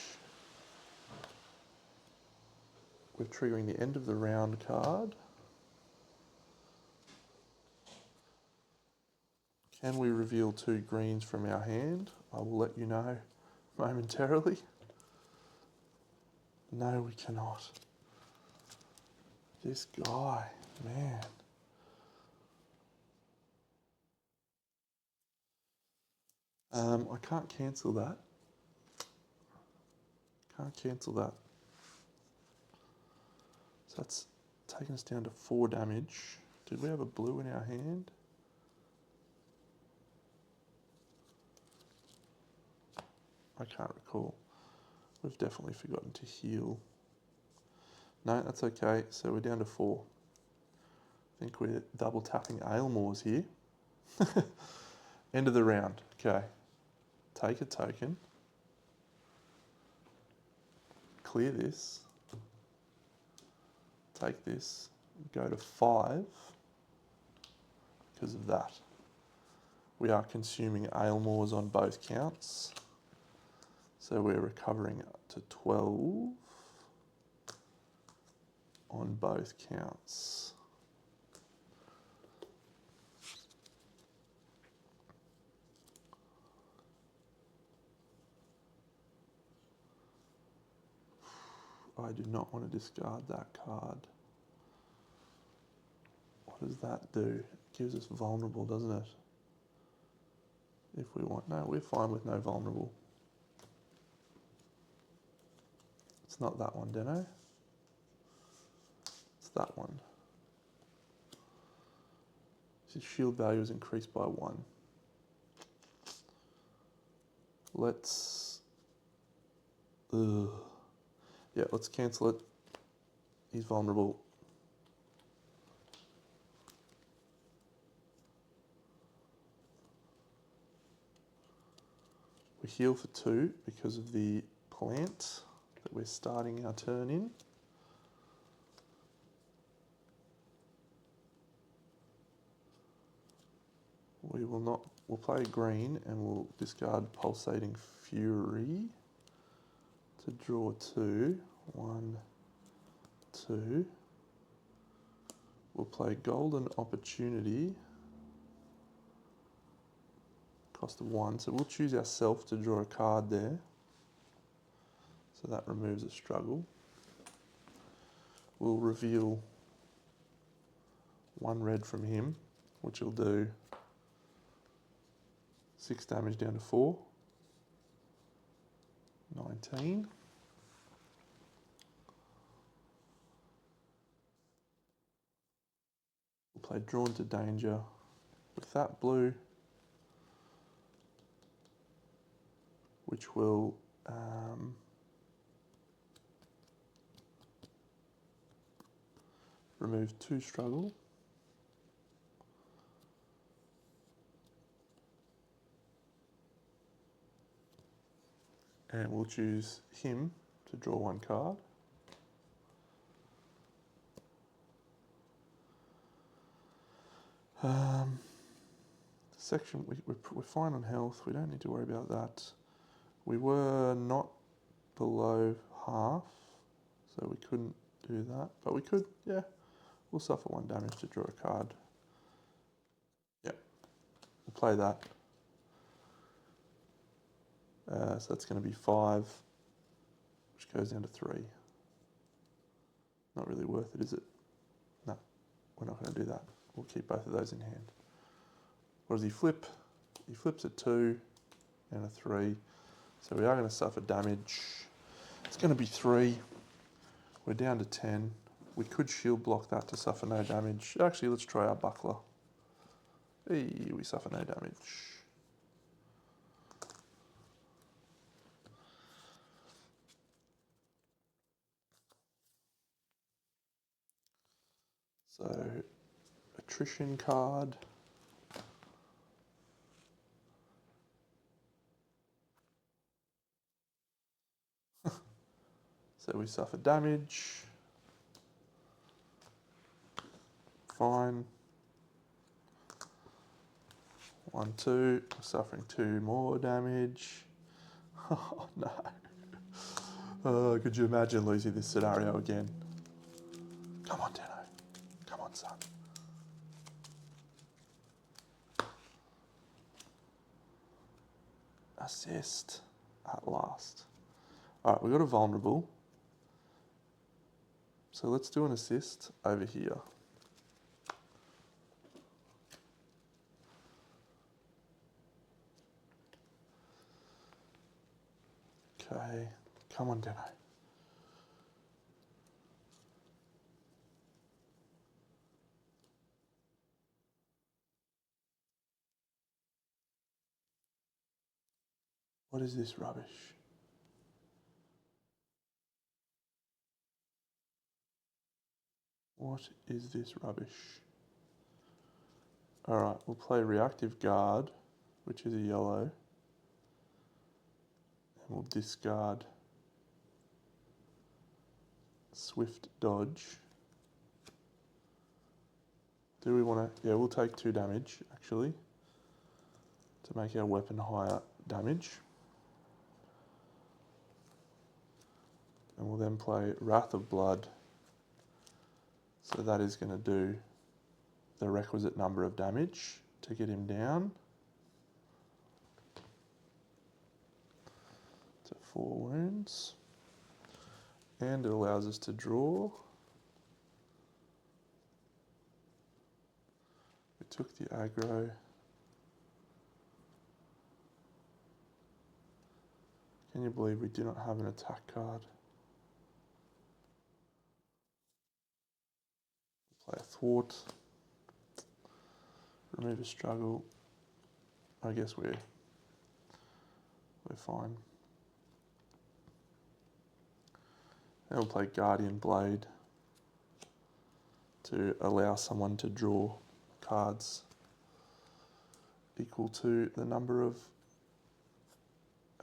We're triggering the end of the round card. Can we reveal 2 greens from our hand? I will let you know momentarily. No, we cannot. This guy, man. I can't cancel that. Can't cancel that. So that's taken us down to 4 damage. Did we have a blue in our hand? I can't recall. We've definitely forgotten to heal. No, that's okay. So we're down to 4. I think we're double tapping Aylmore's here. End of the round. Okay. Take a token. Clear this. Take this. Go to 5 because of that. We are consuming Aylmore's on both counts. So we're recovering up to 12 on both counts. I do not want to discard that card. What does that do? It gives us vulnerable, doesn't it? if we want. No, we're fine with no vulnerable. It's not that one, Deno. It's that one. So shield value is increased by 1. Let's... Yeah, let's cancel it. He's vulnerable. We heal for 2 because of the plant that we're starting our turn in. We will not, we'll play green and we'll discard Pulsating Fury to draw 2. 1, 2. We'll play Golden Opportunity. Cost of 1, so we'll choose ourselves to draw a card there. So that removes a struggle. We'll reveal 1 red from him, which will do 6 damage down to 4. 19. We'll play Drawn to Danger with that blue, which will remove 2 struggle. And we'll choose him to draw 1 card. Section, we're fine on health. We don't need to worry about that. We were not below half, so we couldn't do that. But we could, yeah. We'll suffer 1 damage to draw a card. Yep. We'll play that. So that's going to be 5, which goes down to 3. Not really worth it, is it? No, we're not going to do that. We'll keep both of those in hand. What does he flip? He flips a 2 and a 3. So we are going to suffer damage. It's going to be 3. We're down to 10. We could shield block that to suffer no damage. Actually, let's try our buckler. Hey, we suffer no damage. So, attrition card. So we suffer damage. Fine. 1, 2. We're suffering 2 more damage. Oh no. Oh, could you imagine losing this scenario again? Come on, Deno. Come on, son. Assist at last. Alright, we've got a vulnerable. So let's do an assist over here. Okay, come on, Deno. What is this rubbish? What is this rubbish? Alright, we'll play Reactive Guard, which is a yellow. And we'll discard Swift Dodge. Do we want to... Yeah, we'll take 2 damage, actually, to make our weapon higher damage. And we'll then play Wrath of Blood. So that is going to do the requisite number of damage to get him down to 4 wounds. And it allows us to draw. We took the aggro. Can you believe we do not have an attack card? Play a thwart. Remove a struggle. I guess we're fine. Then we'll play Guardian Blade to allow someone to draw cards equal to the number of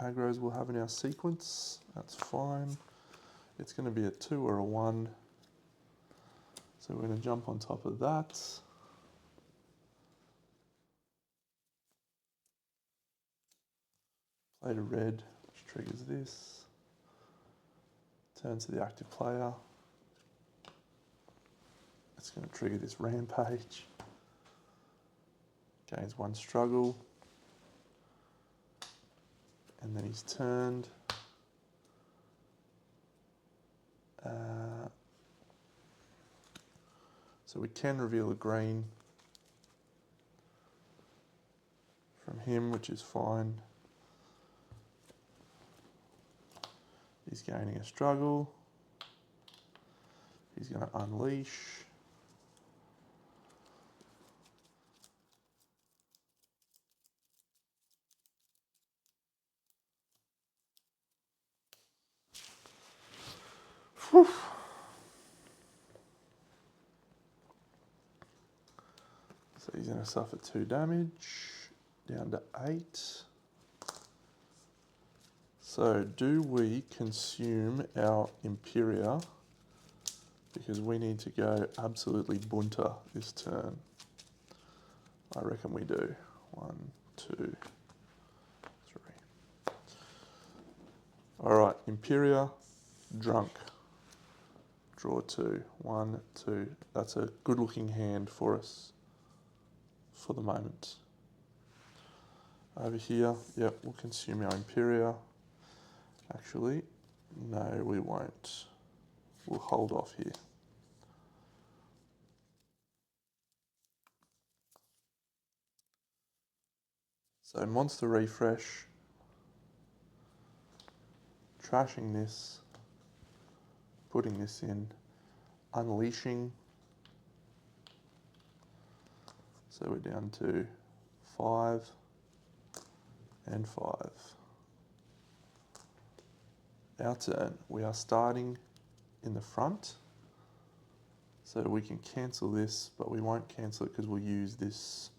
aggro's we'll have in our sequence. That's fine. It's going to be a 2 or a 1. So we're going to jump on top of that. Play to red, which triggers this. Turns to the active player. It's going to trigger this rampage. Gains 1 struggle. And then he's turned. So we can reveal a green from him, which is fine. He's gaining a struggle. He's going to unleash. Whew. So he's going to suffer 2 damage, down to 8. So do we consume our Imperia? Because we need to go absolutely bunter this turn. I reckon we do. 1, 2, 3. All right, Imperia, drunk. Draw 2. 1, 2. That's a good looking hand for us for the moment. Over here, yep, we'll consume our Imperia. Actually, no, we won't. We'll hold off here. So monster refresh, trashing this, putting this in, unleashing. So we're down to 5 and 5. Our turn. We are starting in the front. So we can cancel this, but we won't cancel it because we'll use this,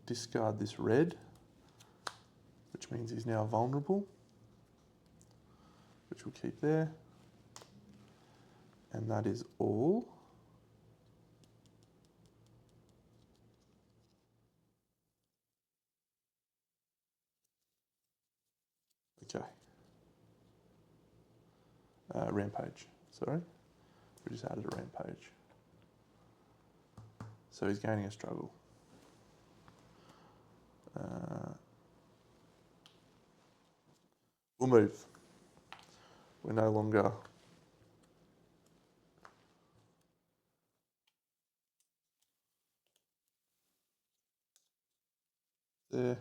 discard this red, which means he's now vulnerable, which we'll keep there. And that is all. Okay. Rampage, sorry. We just added a rampage. So he's gaining a struggle. We'll move. We're no longer there.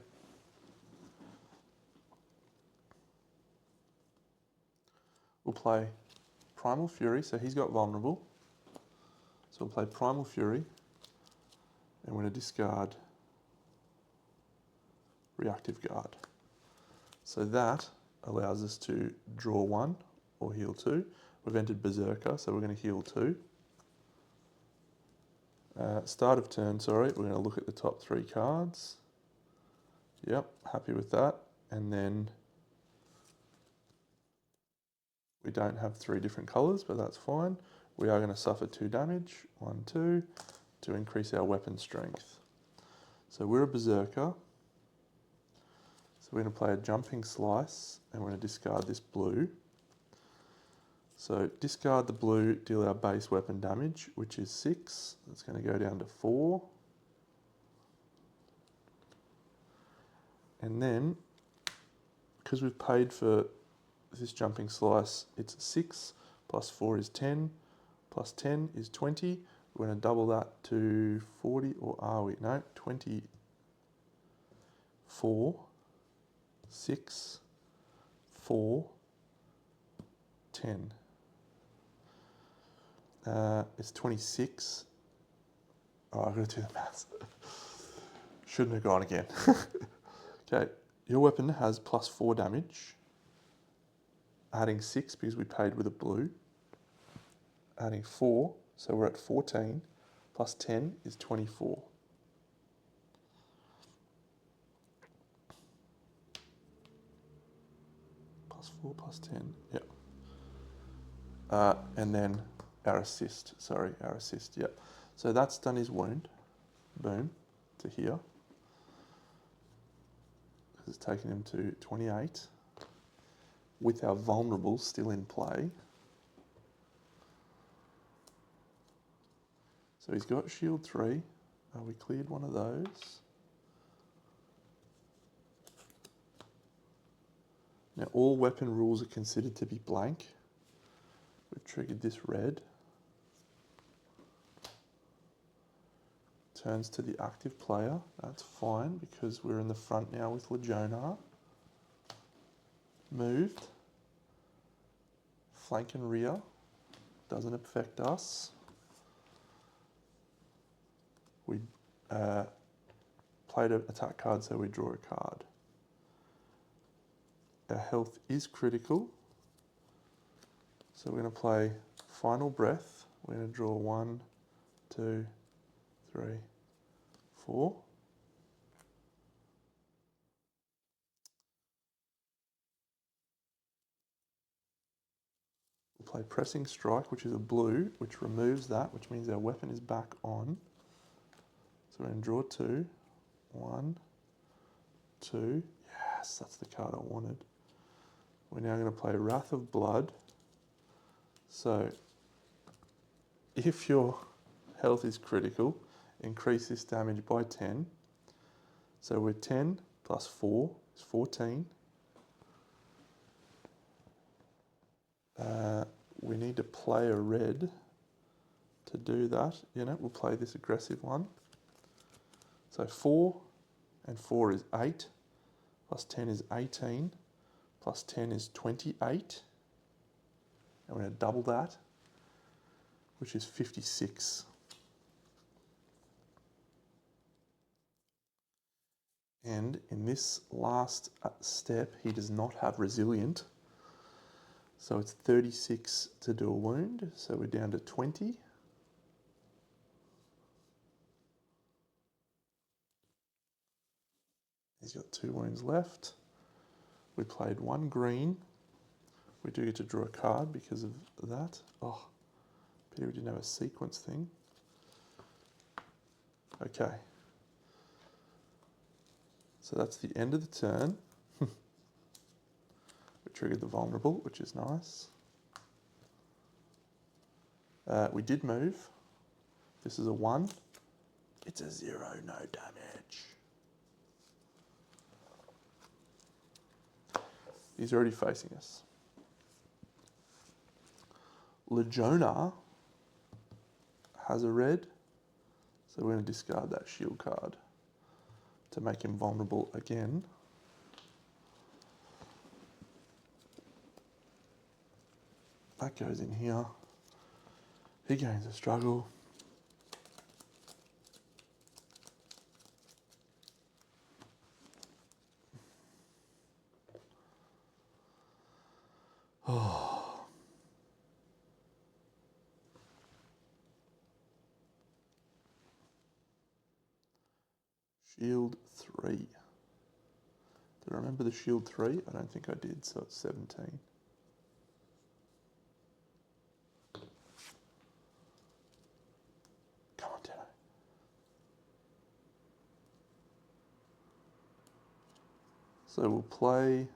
We'll play Primal Fury, so he's got vulnerable. So we'll play Primal Fury, and we're going to discard Reactive Guard. So that allows us to draw 1 or heal 2. We've entered Berserker, so we're going to heal 2. Start of turn, sorry, we're going to look at the top 3 cards. Yep, happy with that. And then we don't have 3 different colours, but that's fine. We are going to suffer 2 damage, 1, 2, to increase our weapon strength. So we're a Berserker. So we're going to play a Jumping Slice, and we're going to discard this blue. So discard the blue, deal our base weapon damage, which is 6. It's going to go down to 4. And then, because we've paid for this Jumping Slice, it's 6, plus 4 is 10, plus 10 is 20. We're going to double that to 40, or are we? No, 24, 6, 4, 10. It's 26. Oh, I've got to do the maths. Shouldn't have gone again. Okay, your weapon has +4 damage. Adding 6 because we paid with a blue. Adding 4, so we're at 14. Plus 10 is 24. +4 plus 10, yep. And then our assist, yep. So that's done his wound, boom, to here. It's taken him to 28, with our vulnerable still in play. So he's got shield 3. We cleared one of those. Now all weapon rules are considered to be blank. We've triggered this red. Turns to the active player. That's fine because we're in the front now with Legionar. Moved. Flank and rear. Doesn't affect us. We played an attack card, so we draw a card. Our health is critical. So we're going to play Final Breath. We're going to draw 1, 2, 3, 4. We'll play Pressing Strike, which is a blue, which removes that, which means our weapon is back on. So we're going to draw 2. 1, 2. Yes, that's the card I wanted. We're now going to play Wrath of Blood. So if your health is critical, increase this damage by 10. So we're 10 plus 4 is 14. We need to play a red to do that. You know, we'll play this aggressive one. So 4 and 4 is 8, plus 10 is 18, plus 10 is 28. And we're going to double that, which is 56. And in this last step, he does not have Resilient. So it's 36 to do a wound, so we're down to 20. He's got 2 wounds left. We played 1 green. We do get to draw a card because of that. Oh, pity we didn't have a sequence thing. Okay. So that's the end of the turn. We triggered the vulnerable, which is nice. We did move. This is a 1. It's a 0, no damage. He's already facing us. Legionar has a red, so we're going to discard that shield card to make him vulnerable again. That goes in here. He gains a struggle. Oh. Shield 3. Did I remember the shield 3? I don't think I did, so it's 17. Come on, Deno. So we'll play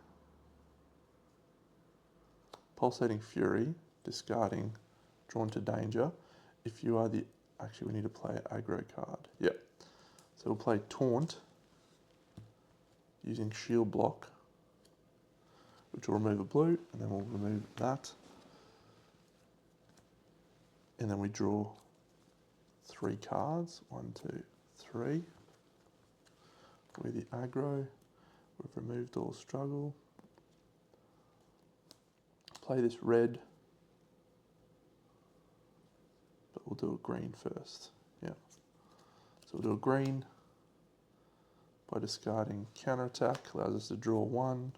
Pulsating Fury, discarding Drawn to Danger. If you are the... Actually, we need to play an aggro card. Yep. So we'll play Taunt, using Shield Block, which will remove a blue, and then we'll remove that. And then we draw 3 cards. 1, 2, 3. With the aggro, we've removed all struggle. play this red, but we'll do a green first. Yeah. So we'll do a green by discarding counterattack, allows us to draw 1.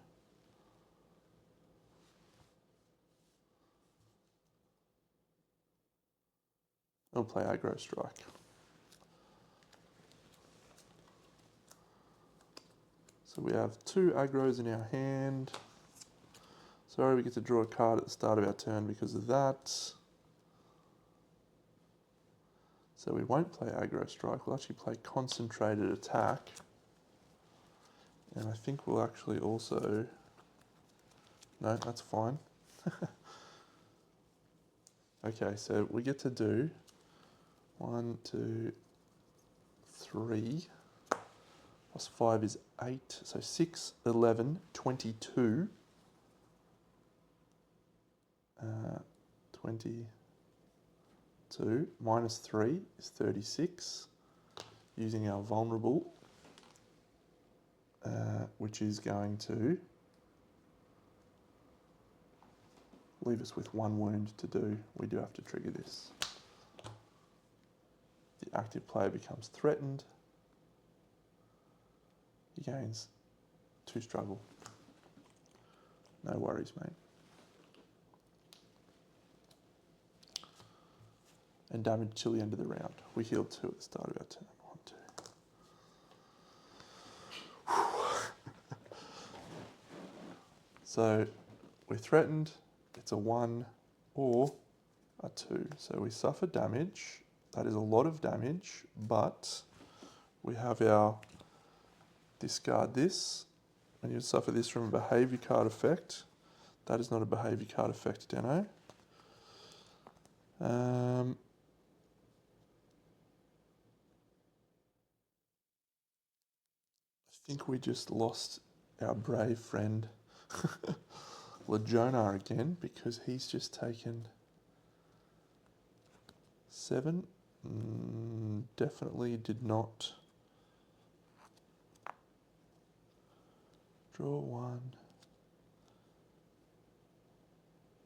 We'll play aggro strike. So we have 2 aggros in our hand. Sorry, we get to draw a card at the start of our turn because of that. So we won't play aggro strike, we'll actually play concentrated attack. And I think we'll actually also... No, that's fine. Okay, so we get to do 1, 2, 3, plus 5 is 8, so 6, 11, 22, 22, minus 3 is 36, using our vulnerable, which is going to leave us with 1 wound to do. We do have to trigger this. The active player becomes threatened. He gains 2 struggle. No worries, mate. And damage till the end of the round. We healed 2 at the start of our turn. 1, 2. So we're threatened. It's a 1 or a 2. So we suffer damage. That is a lot of damage, but we have our discard this. When you suffer this from a behaviour card effect, that is not a behaviour card effect, Deno. I think we just lost our brave friend Lejona again because he's just taken 7. Definitely did not draw 1.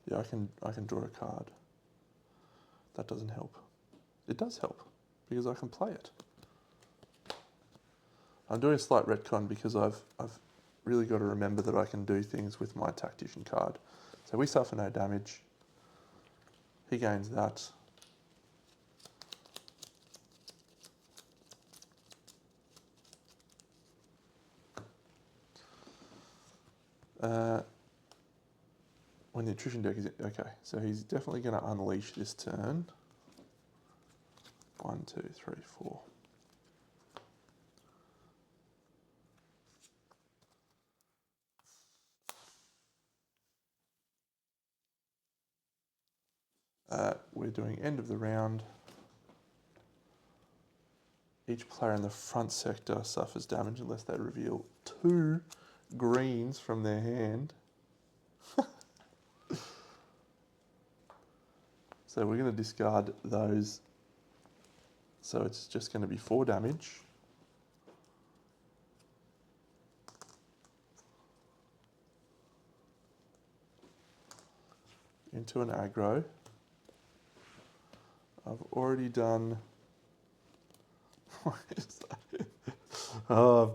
Yeah, I can draw a card. That doesn't help. It does help because I can play it. I'm doing a slight retcon because I've really got to remember that I can do things with my tactician card. So we suffer no damage. He gains that. When the attrition deck is... Okay, so he's definitely going to unleash this turn. 1, 2, 3, 4. We're doing end of the round. Each player in the front sector suffers damage unless they reveal 2 greens from their hand. So we're going to discard those. So it's just going to be 4 damage. Into an aggro. I've already done... Oh,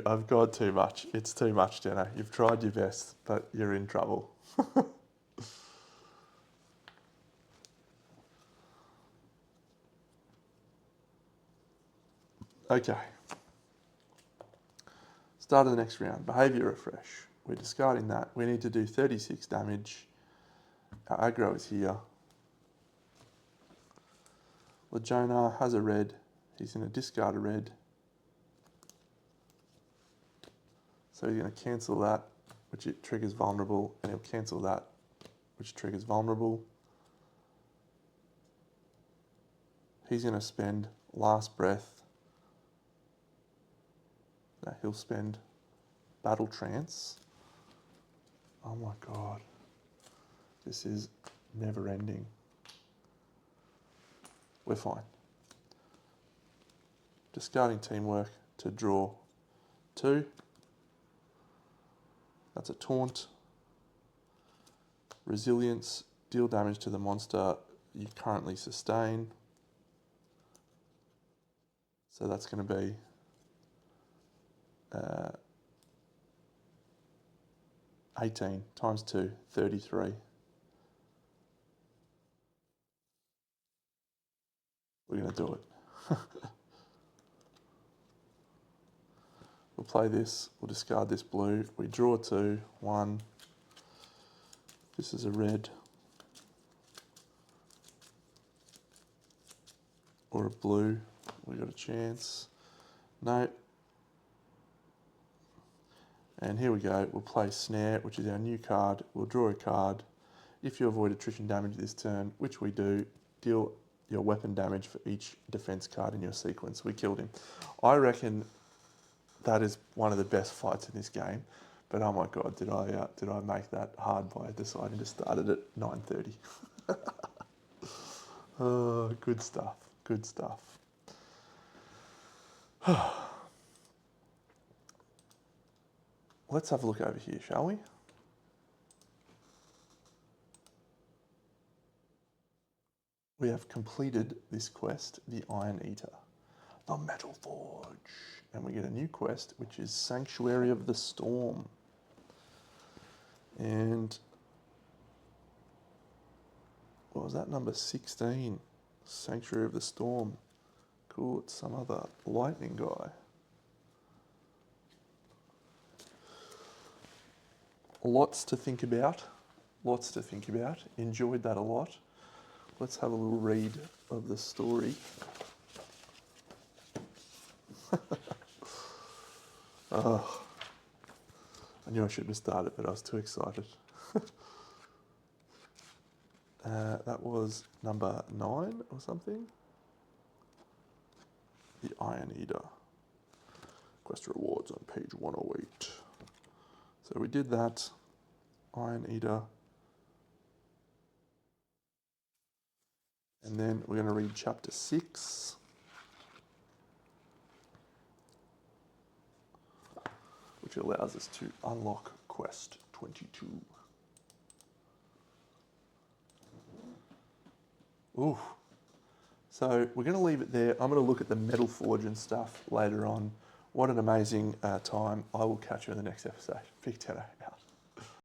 I've got too much. It's too much, Deno. You've tried your best, but you're in trouble. Okay. Start of the next round. Behaviour refresh. We're discarding that. We need to do 36 damage. Our aggro is here. Lejona has a red. He's going to discard a red. So he's going to cancel that, which it triggers vulnerable, and he'll cancel that, which triggers vulnerable. He's going to spend last breath. No, he'll spend battle trance. Oh my god. This is never ending. We're fine. Discarding teamwork to draw 2. That's a taunt. Resilience, deal damage to the monster you currently sustain. So that's going to be 18 times 2, 33. We're going to do it. We'll play this, we'll discard this blue, we draw 2, 1. This is a red. Or a blue, we got a chance. No. And here we go, we'll play Snare, which is our new card. We'll draw a card. If you avoid attrition damage this turn, which we do, deal your weapon damage for each defense card in your sequence. We killed him. I reckon that is one of the best fights in this game. But oh my God, did I make that hard by deciding to start it at 9:30. Oh, good stuff, good stuff. Let's have a look over here, shall we? We have completed this quest, the Iron Eater, the Metal Forge. And we get a new quest, which is Sanctuary of the Storm. And what was that, number 16? Sanctuary of the Storm. Cool, it's some other lightning guy. Lots to think about, lots to think about. Enjoyed that a lot. Let's have a little read of the story. Oh, I knew I shouldn't have started, but I was too excited. That was number 9 or something. The Iron Eater. Quest rewards on page 108. So we did that. Iron Eater. And then we're going to read chapter 6. Which allows us to unlock quest 22. Ooh. So we're going to leave it there. I'm going to look at the Metal Forge and stuff later on. What an amazing time. I will catch you in the next episode. BigDeno out.